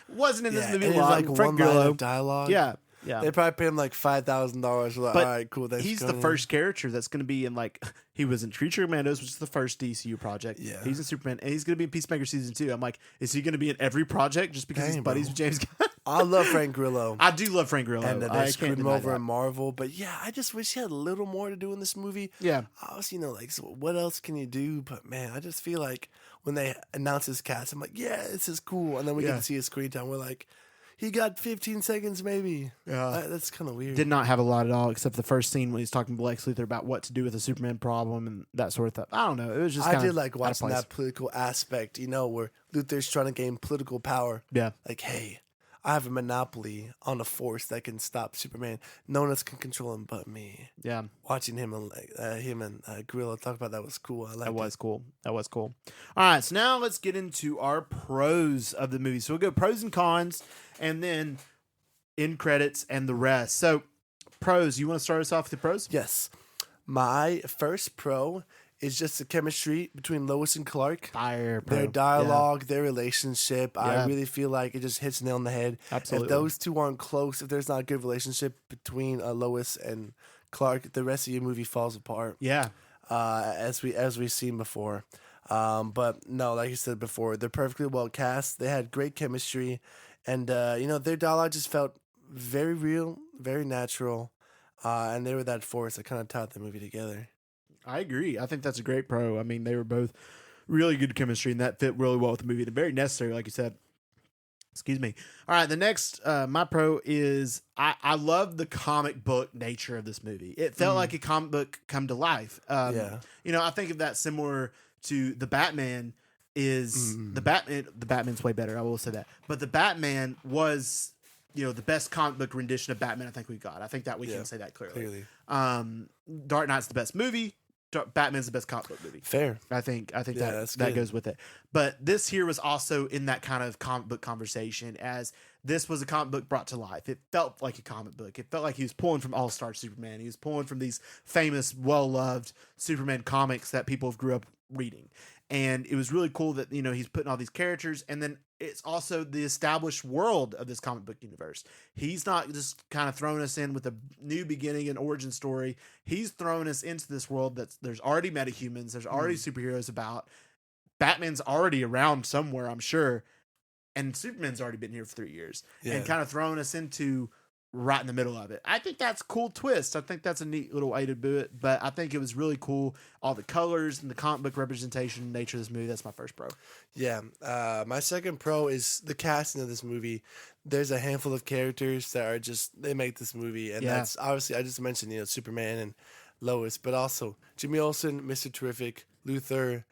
wasn't in this movie a lot. Like Frank one line Grillo. of dialogue. Yeah. They probably paid him like $5,000. Like, all right, cool. He's the first character that's going to be in like he was in Creature Commandos, which is the first DCU project. Yeah, he's in Superman, and he's going to be in Peacemaker season 2. I'm like, is he going to be in every project just because he's buddies with James Gunn? I love Frank Grillo. I do love Frank Grillo, and they screwed him over in Marvel. But yeah, I just wish he had a little more to do in this movie. Yeah, I was, like, so what else can you do? But man, I just feel like when they announce his cast, I'm like, yeah, this is cool, and then we get to see his screen time. We're like, he got 15 seconds, maybe. Yeah, that's kind of weird. Did not have a lot at all, except the first scene when he's talking to Lex Luthor about what to do with the Superman problem and that sort of stuff. I don't know. It was just. I did like watching that political aspect, where Luthor's trying to gain political power. Yeah, like, hey, I have a monopoly on a force that can stop Superman. No one else can control him but me. Yeah, watching him and Gorilla talk about that was cool. I liked that was cool. That was cool. All right, so now let's get into our pros of the movie. So we'll go pros and cons, and then end credits and the rest. So pros. You want to start us off with the pros? Yes. My first pro is just the chemistry between Lois and Clark. Their dialogue, their relationship. Yeah. I really feel like it just hits nail on the head. Absolutely. If those two aren't close, if there's not a good relationship between Lois and Clark, the rest of your movie falls apart. Yeah. As we've seen before. But no, like you said before, they're perfectly well cast. They had great chemistry. And, their dialogue just felt very real, very natural. And they were that force that kind of tied the movie together. I agree. I think that's a great pro. I mean, they were both really good chemistry, and that fit really well with the movie. And very necessary, like you said. Excuse me. All right, the next, my pro is I love the comic book nature of this movie. It felt like a comic book come to life. I think of that similar to the Batman. The Batman's way better. I will say that, but the Batman was the best comic book rendition of Batman I think we got. I think that we can say that clearly. Dark Knight's the best movie. Batman's the best comic book movie. Fair. I think that goes with it. But this here was also in that kind of comic book conversation, as this was a comic book brought to life. It felt like a comic book. It felt like he was pulling from All-Star Superman. He was pulling from these famous, well-loved Superman comics that people have grew up reading. And it was really cool that, he's putting all these characters, and then it's also the established world of this comic book universe. He's not just kind of throwing us in with a new beginning and origin story. He's throwing us into this world there's already metahumans, there's already superheroes about. Batman's already around somewhere, I'm sure. And Superman's already been here for 3 years. Yeah. And kind of throwing us into right in the middle of it. I think that's a cool twist. I think that's a neat little way to do it. But I think it was really cool. All the colors and the comic book representation nature of this movie. That's my first pro. Yeah. My second pro is the casting of this movie. There's a handful of characters that are they make this movie. And that's obviously, I just mentioned, Superman and Lois, but also Jimmy Olsen, Mr. Terrific, Luthor,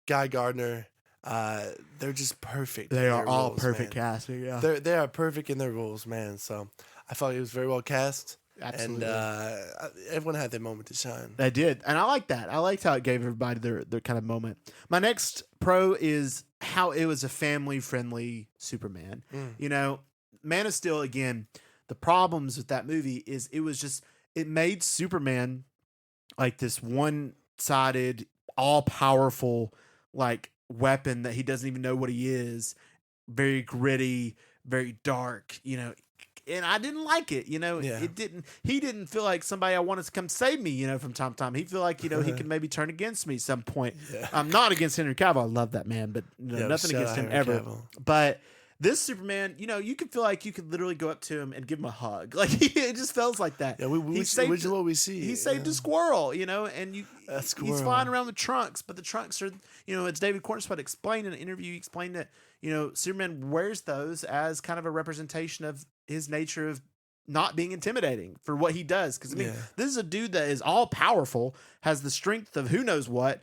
Guy Gardner. They're just perfect. They are all perfect casting. Yeah. They are perfect in their roles, man. So I felt it was very well cast. Absolutely. And everyone had their moment to shine. They did. And I like that. I liked how it gave everybody their kind of moment. My next pro is how it was a family-friendly Superman. Man of Steel, again, the problems with that movie is it made Superman like this one-sided, all-powerful, like, weapon that he doesn't even know what he is. Very gritty, very dark, and I didn't like it, he didn't feel like somebody I wanted to come save me, from time to time. He feel like, he could maybe turn against me at some point. Yeah. I'm not against Henry Cavill. I love that man, but nothing against him ever. Cavill. But this Superman, you could feel like you could literally go up to him and give him a hug. Like, it just feels like that. Yeah, which is what we see. He saved a squirrel, and he's flying around the trunks, but the trunks are, it's David Cornswet explained in an interview. He explained that, Superman wears those as kind of a representation of his nature of not being intimidating for what he does. Because I mean, Yeah. this is a dude that is all powerful, has the strength of who knows what,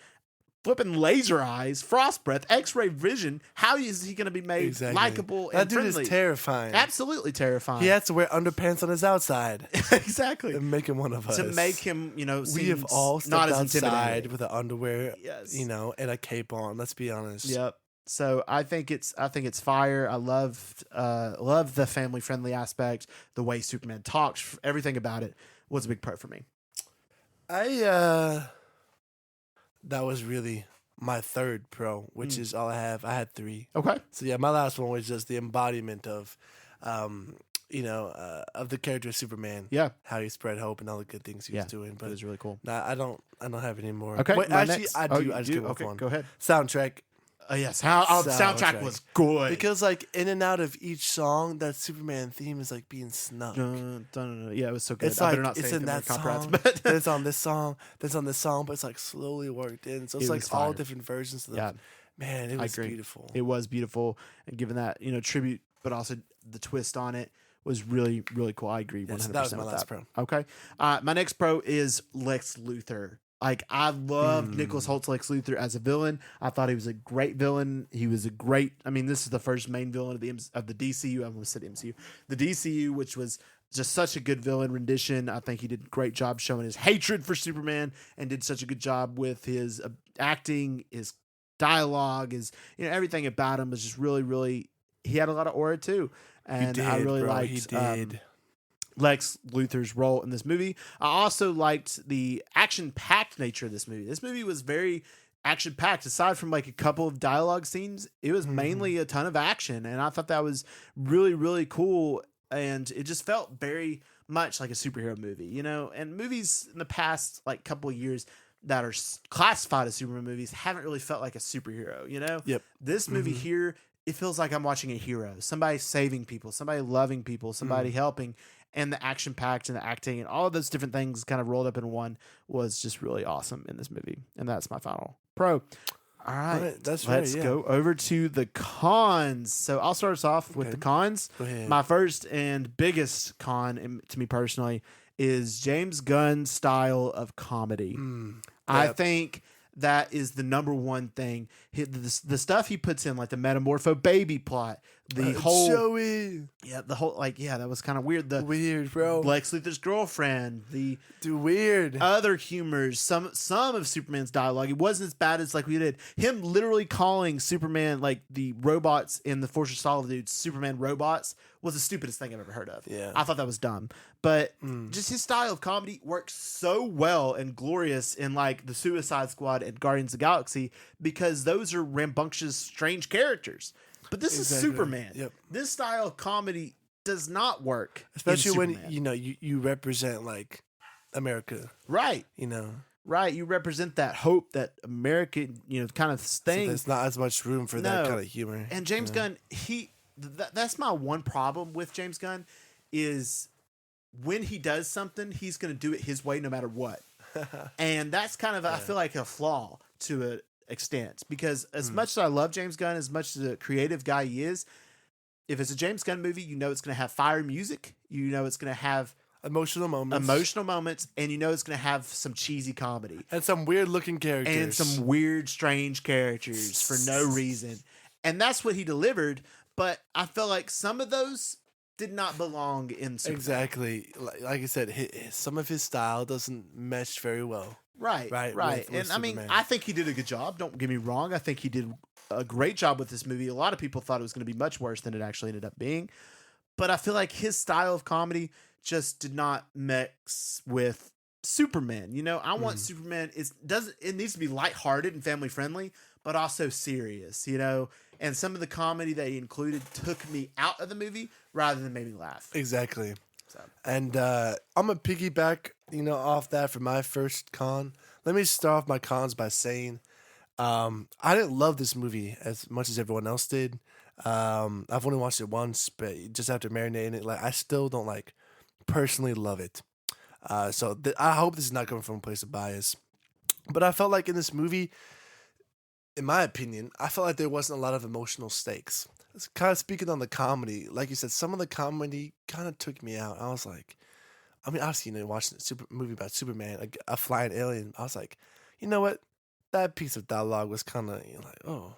flipping laser eyes, frost breath, X-ray vision. How is he going to be made Exactly. likable That and dude friendly? is terrifying. Absolutely terrifying. He has to wear underpants on his outside exactly. and make him one of us. To make him, we seem have all not stepped as outside intimidating. with an underwear, Yes. and a cape on. Let's be honest. Yep. So I think it's fire. I love the family friendly aspect, the way Superman talks, everything about it was a big pro for me. That was really my third pro, which Mm. is all I have. I had 3. Okay. So yeah, my last one was just the embodiment of, of the character of Superman. Yeah. How he spread hope and all the good things he was doing. It But was really cool. nah, I don't have any more. Okay. Wait, my actually, next- I oh, do. you I just came up with Okay. one. Go ahead. Soundtrack. Yes. Soundtrack was good. Because like in and out of each song, that Superman theme is like being snuck. Dun, dun, dun, dun. Yeah, it was so good. It's I like better not it's say in anything that more copyrights, song, but then it's on this song, then it's on this song, but it's like slowly worked in. So it's It like was all fire. different versions of the Yeah. Man, it I was agree. beautiful. It was beautiful, and given that tribute, but also the twist on it was really really cool. I agree 100% that was my with last that. pro. Okay, my next pro is Lex Luthor. Like I loved Nicholas Holt's Lex Luthor as a villain. I thought he was a great villain. He was a great. I mean, this is the first main villain of the DCU. I almost said MCU, the DCU, which was just such a good villain rendition. I think he did a great job showing his hatred for Superman, and did such a good job with his acting, his dialogue, his everything about him was just really, really. He had a lot of aura too, and I really liked. He did. Lex Luthor's role in this movie. I also liked the action-packed nature of this movie. This movie was very action-packed. Aside from like a couple of dialogue scenes, it was mainly a ton of action, and I thought that was really, really cool. And it just felt very much like a superhero movie, And movies in the past like couple of years that are classified as Superman movies haven't really felt like a superhero, Yep. This movie here, it feels like I'm watching a hero, somebody saving people, somebody loving people, somebody helping. And the action packed and the acting and all of those different things kind of rolled up in one was just really awesome in this movie. And that's my final pro. All right. That's Let's right, yeah. go over to the cons. So I'll start us off with Okay. the cons. Go ahead. My first and biggest con to me personally is James Gunn's style of comedy. I Yep. think that is the number one thing. The stuff he puts in, like the Metamorpho baby plot, the whole Joey. that was kind of weird. The Weird, bro. Lex Luthor's girlfriend, the Dude, weird. other humors, some of Superman's dialogue. It wasn't as bad as like we did. Him literally calling Superman, like the robots in the Fortress of Solitude, Superman robots, was the stupidest thing I've ever heard of. Yeah. I thought that was dumb. But just his style of comedy works so well and glorious in like the Suicide Squad and Guardians of the Galaxy, because those are rambunctious, strange characters. But this is Exactly. Superman. Yep. This style of comedy does not work. in Especially when Superman. you represent like America, Right. Right, you represent that hope, that American, kind of So thing. there's not as much room for that No. kind of humor. And James Gunn, that's my one problem with James Gunn is when he does something, he's going to do it his way no matter what. And that's kind of, I feel like, a flaw to an extent, because as much as I love James Gunn, as much as a creative guy he is, if it's a James Gunn movie, it's going to have fire music, it's going to have Emotional moments. and it's going to have some cheesy comedy. And some weird looking characters. And some weird, strange characters for no reason. And that's what he delivered. But I felt like some of those did not belong in Superman. Exactly. Like I said, some of his style doesn't mesh very well. Right. with And I mean, Superman. I think he did a good job. Don't get me wrong. I think he did a great job with this movie. A lot of people thought it was going to be much worse than it actually ended up being. But I feel like his style of comedy just did not mix with Superman. I want Superman. It needs to be lighthearted and family friendly, but also serious. And some of the comedy that he included took me out of the movie rather than made me laugh. Exactly. So. And I'm gonna piggyback, off that for my first con. Let me start off my cons by saying, I didn't love this movie as much as everyone else did. I've only watched it once, but just after marinating it, I still don't personally love it. So I hope this is not coming from a place of bias, but I felt like in this movie, in my opinion, I felt like there wasn't a lot of emotional stakes. kind of speaking on the comedy, like you said, some of the comedy kind of took me out. I was like, I mean, obviously, watching a super movie about Superman, like a flying alien, I was like, you know what? That piece of dialogue was kind of like, oh.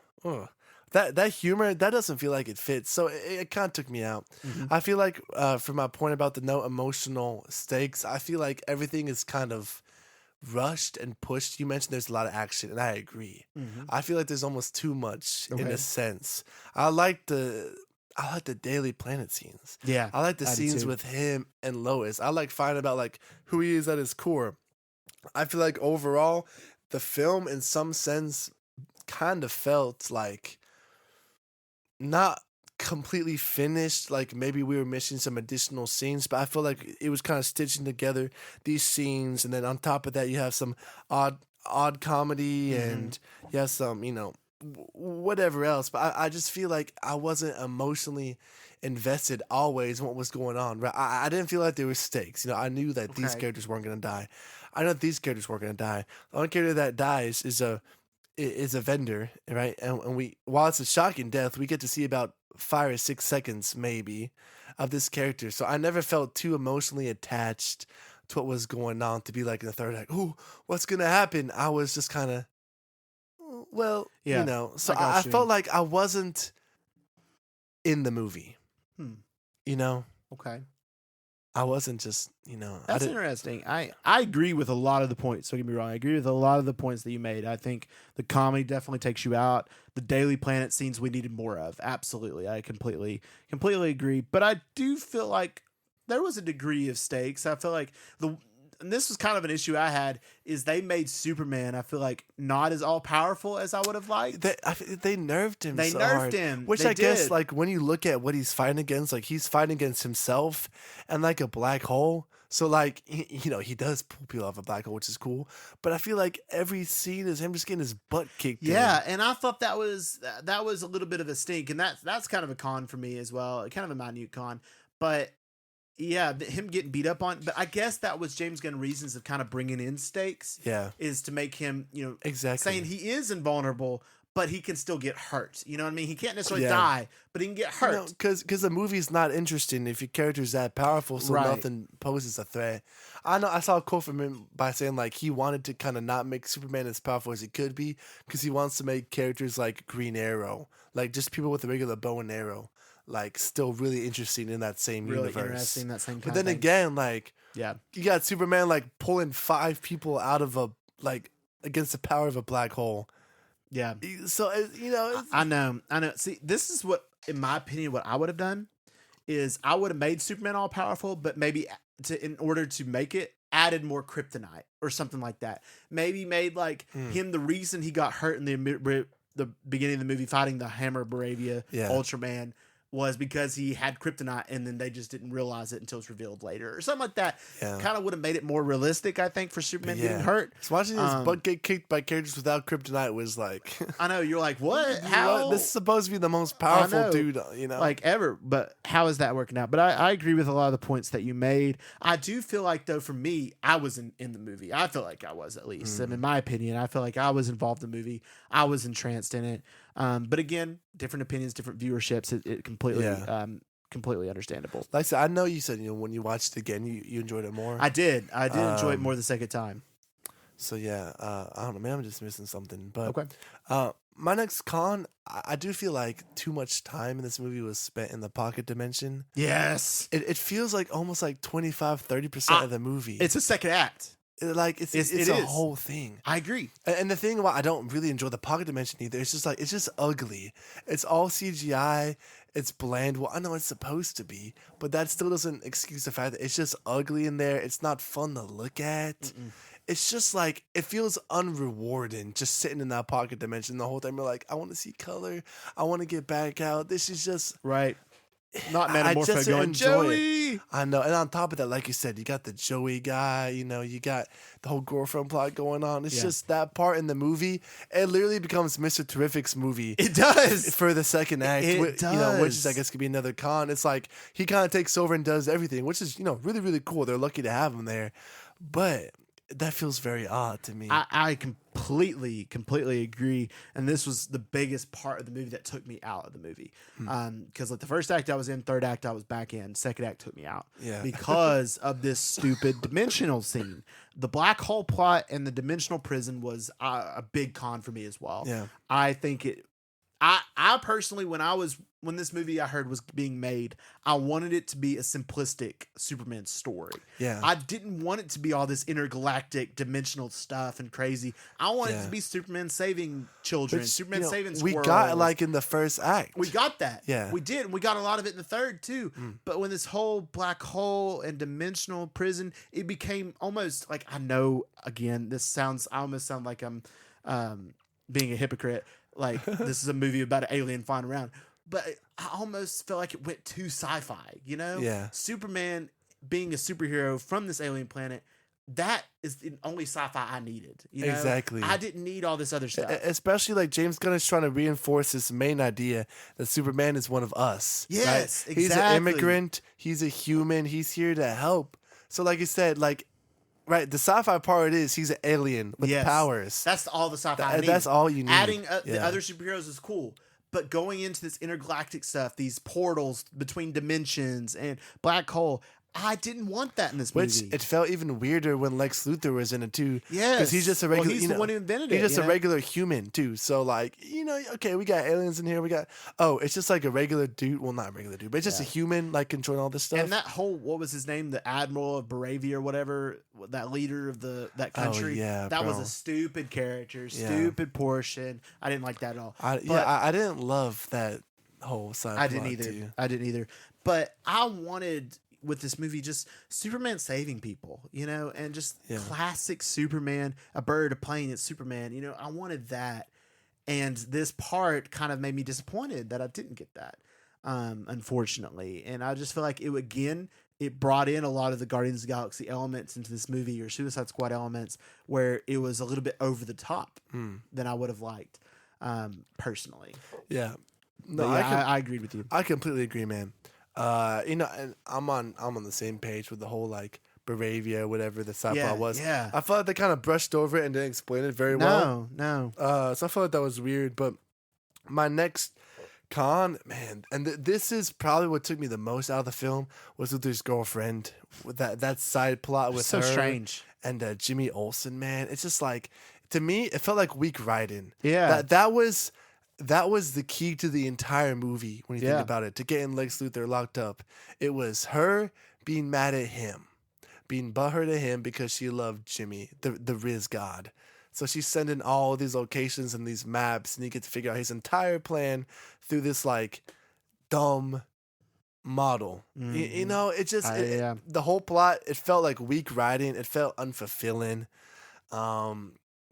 That humor, that doesn't feel like it fits. So it kind of took me out. Mhm. I feel like, for my point about the no emotional stakes, I feel like everything is kind of rushed and pushed. You mentioned there's a lot of action, and I agree. Mhm. I feel like there's almost too much in Okay. a sense. I like the Daily Planet scenes. Yeah, I like the I do scenes too. with him and Lois. I like finding about like who he is at his core. I feel like overall, the film in some sense kind of felt like not completely finished. Like maybe we were missing some additional scenes, but I feel like it was kind of stitching together these scenes, and then on top of that, you have some odd comedy, Mhm. and you have some whatever else. But I just feel like I wasn't emotionally invested always in what was going on. Right? I didn't feel like there were stakes. I knew that these Okay. characters weren't gonna die. I know that these characters weren't gonna die. The only character that dies is a vendor, right? And we, while it's a shocking death, we get to see about 5 or 6 seconds maybe of this character. So I never felt too emotionally attached to what was going on to be like in the third act. Oh, what's gonna happen? I was just kind of, well, Yeah, So I got I you. felt like I wasn't in the movie. Hmm. You know, Okay. I wasn't just I That's didn't. interesting. I agree with a lot of the points. Don't get me wrong. I agree with a lot of the points that you made. I think the comedy definitely takes you out. The Daily Planet scenes we needed more of. Absolutely. I completely agree. But I do feel like there was a degree of stakes. I feel like and this was kind of an issue I had is they made Superman, I feel like, not as all powerful as I would have liked. They nerfed him. They so nerfed hard, him. which They I guess, did. like when you look at what he's fighting against, like he's fighting against himself and like a black hole. So like he does pull people off a black hole, which is cool. But I feel like every scene is him just getting his butt kicked. Yeah, and I thought that was a little bit of a stink, and that's kind of a con for me as well, kind of a minute con. But yeah, him getting beat up on. But I guess that was James Gunn reasons of kind of bringing in stakes Yeah, is to make him exactly. saying he is invulnerable, but he can still get hurt. You know what I mean? He can't necessarily Yeah. die, but he can get hurt. Because the movie's not interesting if your character's that powerful, so Right. nothing poses a threat. I know I saw a quote from him by saying like he wanted to kind of not make Superman as powerful as he could be because he wants to make characters like Green Arrow, like just people with a regular bow and arrow, like still really interesting in that same Really universe. interesting, that same kind But of then thing. again, like Yeah. you got Superman like pulling 5 people out of a like against the power of a black hole. Yeah. So it's, I know. See, this is what, in my opinion, what I would have done is I would have made Superman all powerful, but maybe in order to make it, added more kryptonite or something like that. Maybe made like him the reason he got hurt in the beginning of the movie fighting the Hammer Bravia Yeah. Ultraman was because he had kryptonite and then they just didn't realize it until it's revealed later or something like that. Yeah. Kind of would have made it more realistic, I think, for Superman getting hurt. So watching his Um, butt get kicked by characters without kryptonite was like, I know you're like, what? How? This is supposed to be the most I powerful know. dude, like ever, but how is that working out? But I agree with a lot of the points that you made. I do feel like, though, for me, I was in the movie. I feel like I was, at least. And in my opinion, I feel like I was involved in the movie. I was entranced in it. But again, different opinions, different viewerships. It completely completely understandable. Like I said, I know you said when you watched it again, you enjoyed it more. I did enjoy it more the second time. So yeah, I don't know, maybe I'm just missing something. But Okay. my next con, I do feel like too much time in this movie was spent in the pocket dimension. Yes. It feels like almost like 25-30% of the movie. It's a second act. It's it a is. whole thing. I agree. And the thing why I don't really enjoy the pocket dimension either, it's just ugly. It's all CGI. It's bland. Well, I know it's supposed to be, but that still doesn't excuse the fact that it's just ugly in there. It's not fun to look at. It's just like it feels unrewarding just sitting in that pocket dimension the whole time. You're like, I want to see color. I want to get back out. This is just Right. Not I Metamorpho just going, enjoy it. Joey. I know. And on top of that, like you said, you got the Joey guy, you got the whole girlfriend plot going on. It's just that part in the movie. It literally becomes Mr. Terrific's movie. It does. For the second act. It which does. is, I guess, could be another con. It's like he kind of takes over and does everything, which is, really, really cool. They're lucky to have him there. But that feels very odd to me. I completely agree. And this was the biggest part of the movie that took me out of the movie. Because like the first act I was in, third act I was back in, second act took me out. Yeah. Because of this stupid dimensional scene. The black hole plot and the dimensional prison was a big con for me as well. Yeah. I think I personally, when this movie I heard was being made, I wanted it to be a simplistic Superman story. Yeah. I didn't want it to be all this intergalactic dimensional stuff and crazy. I wanted it to be Superman saving children, Which, Superman saving we squirrels. got like in the first act. We got that. Yeah. We did. And we got a lot of it in the third too. But when this whole black hole and dimensional prison, it became almost like, I know, again, I almost sound like I'm being a hypocrite. Like, this is a movie about an alien flying around. But I almost felt like it went too sci-fi, you know? Yeah. Superman being a superhero from this alien planet, that is the only sci-fi I needed. You know? Exactly. I didn't need all this other stuff. Especially like James Gunn is trying to reinforce this main idea that Superman is one of us. Yes, right? He's an exactly. immigrant. He's a human. He's here to help. So like you said, like, right, the sci-fi part is he's an alien with powers. That's all the sci-fi I need. That's all you need. Adding the other superheroes is cool. But going into this intergalactic stuff, these portals between dimensions and black hole, I didn't want that in this movie. Which it felt even weirder when Lex Luthor was in it too. Yes. Because he's just a regular. He's the one who invented it. He's just a regular human too. So like, okay, we got aliens in here. It's just like a regular dude. Well, not a regular dude, but it's just a human like controlling all this stuff. And that whole, what was his name? The Admiral of Baravia or whatever, that leader of that country. Oh, yeah, that bro. was a stupid character, stupid portion. I didn't like that at all. I didn't love that whole side. I didn't either. I didn't either. But I wanted, with this movie, just Superman saving people, and just classic Superman, a bird, a plane, it's Superman. I wanted that. And this part kind of made me disappointed that I didn't get that, unfortunately. And I just feel like it brought in a lot of the Guardians of the Galaxy elements into this movie, or Suicide Squad elements, where it was a little bit over the top than I would have liked, personally. Yeah. No, I agreed with you. I completely agree, man. And I'm on the same page with the whole like Baravia, whatever the sci-fi was. Yeah. I felt like they kind of brushed over it and didn't explain it very well. No. So I felt like that was weird. But my next con, man, and this is probably what took me the most out of the film, was Luther's girlfriend, with that side plot with so her strange. And Jimmy Olsen, man. It's just like, to me, it felt like weak writing. Yeah. That was the key to the entire movie when you think about it, to getting Lex Luthor locked up. It was her being mad at him, being butthurt at him because she loved Jimmy, the Riz god. So she's sending all these locations and these maps, and you get to figure out his entire plan through this like dumb model. Mm-hmm. It just the whole plot, it felt like weak writing. It felt unfulfilling.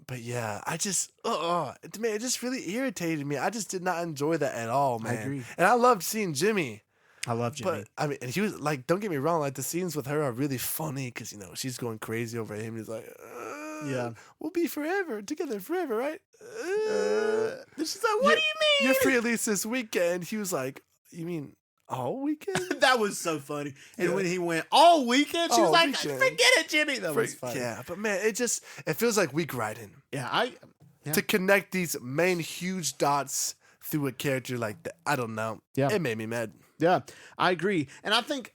But yeah, I just, it just really irritated me. I just did not enjoy that at all, man. I agree. And I loved seeing Jimmy. I love Jimmy. But, I mean, and he was like, don't get me wrong, like the scenes with her are really funny because, she's going crazy over him. He's like, we'll be together forever, right? She's like, what do you mean? You're free at least this weekend. He was like, you mean all weekend? That was so funny. And when he went all weekend, she was like, forget it, Jimmy. That was funny. Yeah, but man, it feels like weak writing. Yeah, to connect these main huge dots through a character like that. I don't know. Yeah. It made me mad. Yeah, I agree. And I think,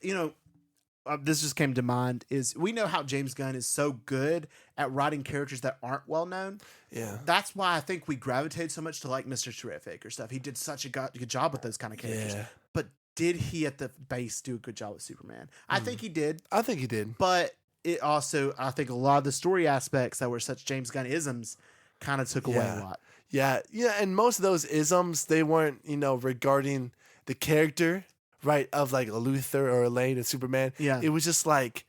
this just came to mind, is we know how James Gunn is so good at writing characters that aren't well known. Yeah. That's why I think we gravitate so much to like Mr. Terrific or stuff. He did such a good job with those kind of characters. Yeah. But did he at the base do a good job with Superman? I think he did. I think he did. But it also, I think a lot of the story aspects that were such James Gunn isms kind of took away a lot. Yeah. Yeah. And most of those isms, they weren't, regarding the character, right, of like a Luthor or Elaine and Superman. Yeah. It was just like,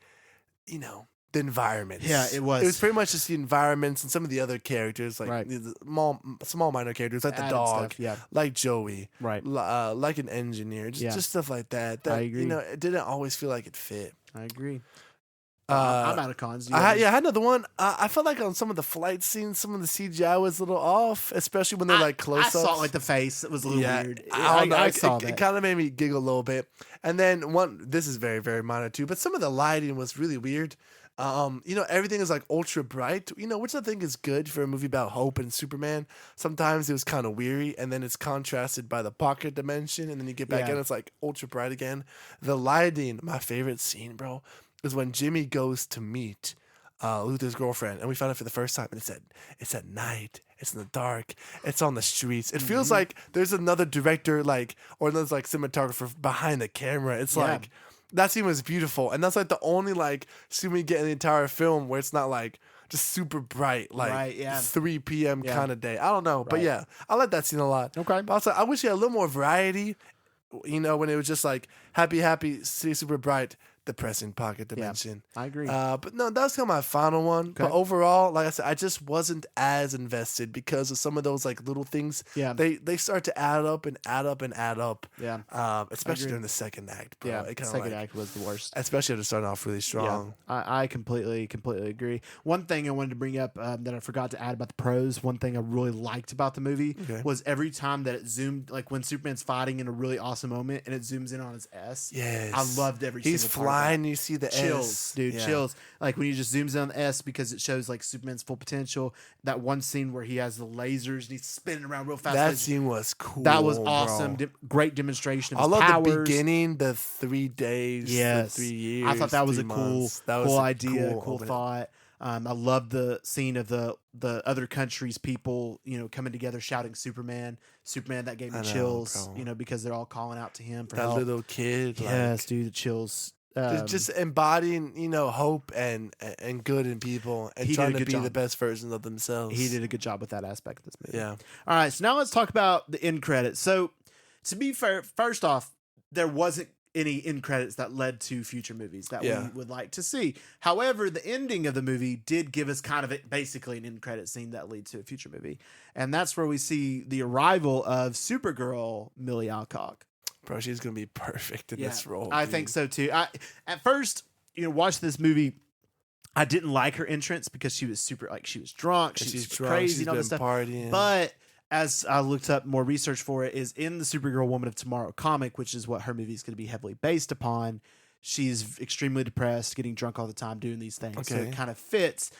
the environments. Yeah, it was. It was pretty much just the environments and some of the other characters, like the small minor characters, like the dog, like Joey, right, like an engineer, just stuff like that. That, I agree. It didn't always feel like it fit. I agree. I'm out of cons. I had another one. I felt like on some of the flight scenes, some of the CGI was a little off, especially when they're like close-ups. I saw like the face. It was a little weird. I saw that. It kind of made me giggle a little bit. And then this is very, very minor too, but some of the lighting was really weird. Everything is like ultra bright, which I think is good for a movie about hope and Superman. Sometimes it was kind of weary, and then it's contrasted by the pocket dimension, and then you get back in, it's like ultra bright again. The lighting, my favorite scene, bro, is when Jimmy goes to meet Luther's girlfriend, and we found it for the first time, and it's at night, it's in the dark, it's on the streets. It feels like there's another director, or another cinematographer behind the camera. It's like that scene was beautiful, and that's the only scene we get in the entire film where it's not just super bright, 3 p.m. kind of day. I don't know, but yeah, I like that scene a lot. Okay, but I wish you had a little more variety. When it was just happy, see super bright, depressing pocket dimension. I agree. But no, that was kind of my final one. Okay. But overall, like I said, I just wasn't as invested because of some of those little things. Yeah. They start to add up and add up and add up. Yeah. Especially during the second act, bro. Yeah. The second act was the worst. Especially after starting off really strong. Yeah. I completely agree. One thing I wanted to bring up that I forgot to add about the pros, one thing I really liked about the movie was every time that it zoomed, when Superman's fighting in a really awesome moment and it zooms in on his S. Yes. I loved every single part. Flying, you see the chills, S. dude, chills. When he just zooms in on the S because it shows Superman's full potential. That one scene where he has the lasers and he's spinning around real fast. That scene was cool. That was awesome. Great demonstration of his powers. I love the beginning, the 3 days, the 3 years. I thought that was a months. cool idea, cool thought. I love the scene of the other countries' people, coming together shouting Superman. That gave me chills, because they're all calling out to him for that help. Little kid. Yes, dude, the chills. Just embodying, hope and good in people and trying to be the best versions of themselves. He did a good job with that aspect of this movie. Yeah. All right, so now let's talk about the end credits. So, to be fair, first off, there wasn't any end credits that led to future movies that we would like to see. However, the ending of the movie did give us kind of basically an end credit scene that leads to a future movie. And that's where we see the arrival of Supergirl Millie Alcock. Bro, she's going to be perfect in this role. I think so too. At first, watching this movie, I didn't like her entrance because she was super, she was drunk, she was crazy and all this stuff. Partying. But as I looked up more research for it, is in the Supergirl Woman of Tomorrow comic, which is what her movie is going to be heavily based upon. She's extremely depressed, getting drunk all the time, doing these things. Okay. So it kind of fits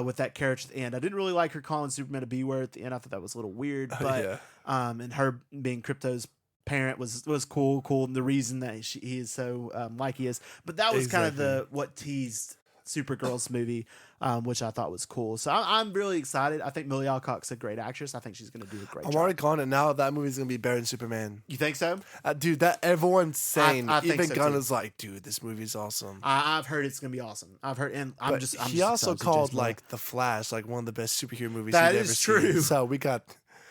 with that character at the end. I didn't really like her calling Superman a B-word at the end. I thought that was a little weird. But and her being Krypto's parent was cool, and the reason that he is so like he is. But that was kind of what teased Supergirl's movie, which I thought was cool. So I'm really excited. I think Millie Alcock's a great actress. I think she's going to do a great job. I'm already calling it now. That movie's going to be better than Superman. You think so? Dude, that everyone's saying. I think even so Gunn too. is like, dude, this movie's awesome. I've heard it's going to be awesome. I've heard, and I'm just. He also called The Flash one of the best superhero movies that he's is ever true. seen. So we got.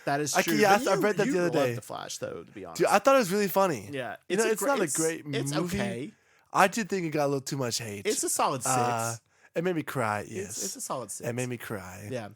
That is true. I read that the other day. The Flash, though, to be honest. Dude, I thought it was really funny. Yeah, it's not a great movie. It's okay. I did think it got a little too much hate. It's a solid 6. It made me cry. Yes, it's a solid 6. It made me cry. Yeah.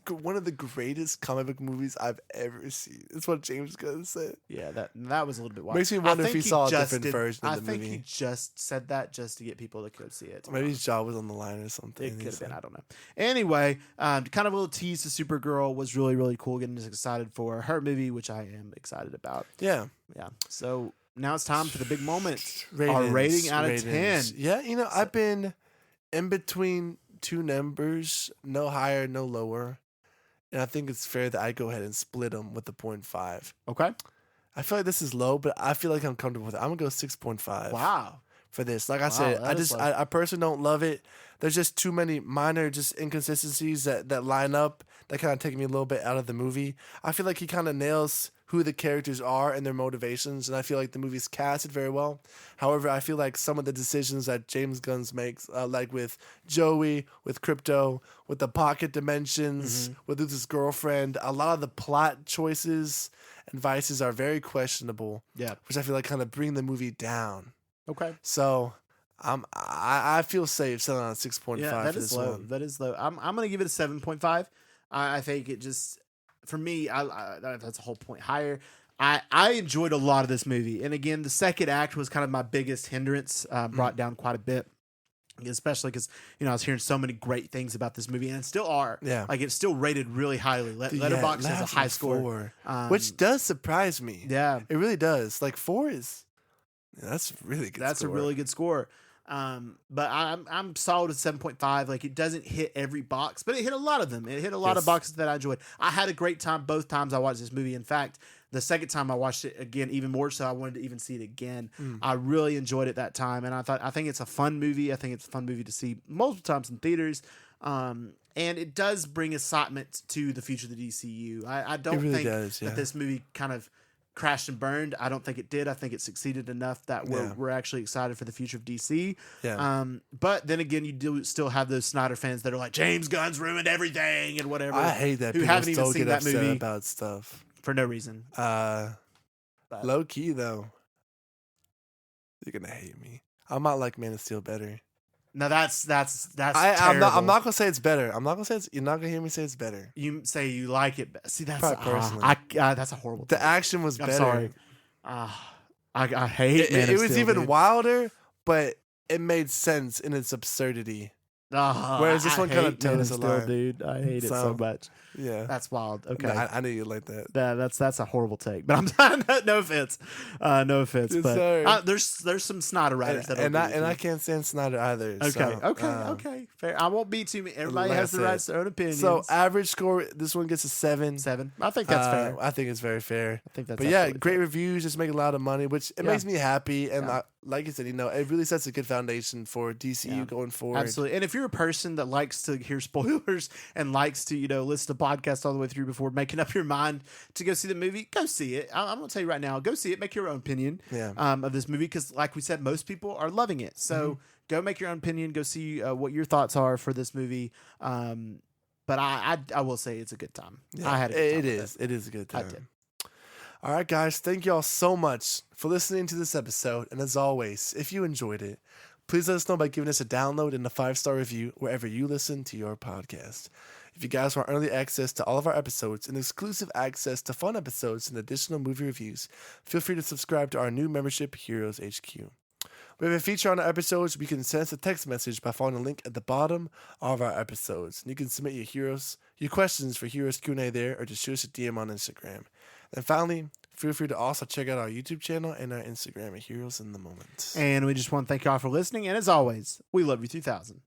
One of the greatest comic book movies I've ever seen. That's what James is gonna say. Yeah, that was a little bit wild. Makes me wonder if he saw a different version of the movie. I think he just said that just to get people to go see it. Maybe his jaw was on the line or something. It could have been. I don't know. Anyway, kind of a little tease to Supergirl was really, really cool. Getting us excited for her movie, which I am excited about. Yeah. Yeah. So now it's time for the big moment. Ratings, our rating out of 10. Yeah, I've been in between two numbers, no higher, no lower. And I think it's fair that I go ahead and split them with the 0.5. Okay. I feel like this is low, but I feel like I'm comfortable with it. I'm going to go 6.5. Wow. For this. Like I said, I personally don't love it. There's just too many minor inconsistencies that line up that kind of take me a little bit out of the movie. I feel like he kind of nails who the characters are and their motivations, and I feel like the movie's casted very well. However, I feel like some of the decisions that James Gunn makes, like with Joey, with Krypto, with the pocket dimensions, with his girlfriend, a lot of the plot choices and vices are very questionable. Yeah, which I feel like kind of bring the movie down. Okay, so I feel safe selling on 6.5. Yeah, that is low. One. That is low. I'm gonna give it a 7.5. I think it just. For me, that's a whole point higher. I enjoyed a lot of this movie. And again, the second act was kind of my biggest hindrance, brought down quite a bit, especially because, I was hearing so many great things about this movie and still are. Yeah. Like it's still rated really highly. Letterboxd has a high score. Which does surprise me. Yeah. It really does. 4 is, that's really good. That's a really good score. But I'm solid at 7.5. Like, it doesn't hit every box, but it hit a lot of them. It hit a lot of boxes that I enjoyed. I had a great time both times I watched this movie. In fact, the second time I watched it again, even more so, I wanted to even see it again. I really enjoyed it that time, and I think it's a fun movie. I think it's a fun movie to see multiple times in theaters. And it does bring excitement to the future of the DCU. I don't really think does, that this movie kind of crashed and burned. I don't think it did. I think it succeeded enough that we're actually excited for the future of DC. Yeah. But then again, you do still have those Snyder fans that are like, James Gunn's ruined everything and whatever. I hate that who people haven't even still seen get that upset movie about stuff. for no reason. Low key though, you're gonna hate me. I might like Man of Steel better. No, that's terrible. I'm not gonna say it's better. I'm not gonna say it's. You're not gonna hear me say it's better. You say you like it. See, that's Probably personally. that's a horrible. The take. action was I'm better. sorry. I hate Man It of was Steel, even dude. wilder, but it made sense in its absurdity. Whereas this one kind of Man toes of the Steel, line. dude. I hate it so much. Yeah, That's wild. Okay. No, I knew you'd like that. That's a horrible take, but I'm no offense, no offense. Yes, but sir. there's some Snyder writers that And I can't stand Snyder either. okay, so, okay, fair. I won't be too many. Everybody like has I the said, rights to their own opinions. So average score, this one gets a 7. 7. I think that's fair. I think it's very fair. I think that's. But yeah, absolutely great fair. reviews, just make a lot of money, which it Yeah. makes me happy. And Yeah. like you said, it really sets a good foundation for DCU Yeah. going forward. Absolutely. And if you're a person that likes to hear spoilers and likes to, listen to podcasts all the way through before making up your mind to go see the movie, go see it. I'm going to tell you right now, go see it. Make your own opinion Yeah. of this movie because, like we said, most people are loving it. So go make your own opinion. Go see what your thoughts are for this movie. But I will say it's a good time. Yeah, I had a good time it with is. It is a good I time. did. All right, guys. Thank you all so much for listening to this episode. And as always, if you enjoyed it, please let us know by giving us a download and a 5-star review wherever you listen to your podcast. If you guys want early access to all of our episodes and exclusive access to fun episodes and additional movie reviews, feel free to subscribe to our new membership, Heroes HQ. We have a feature on our episodes where you can send us a text message by following the link at the bottom of our episodes. And you can submit your questions for Heroes Q&A there, or just shoot us a DM on Instagram. And finally, feel free to also check out our YouTube channel and our Instagram at Heroes in the Moment. And we just want to thank y'all for listening. And as always, we love you 3000.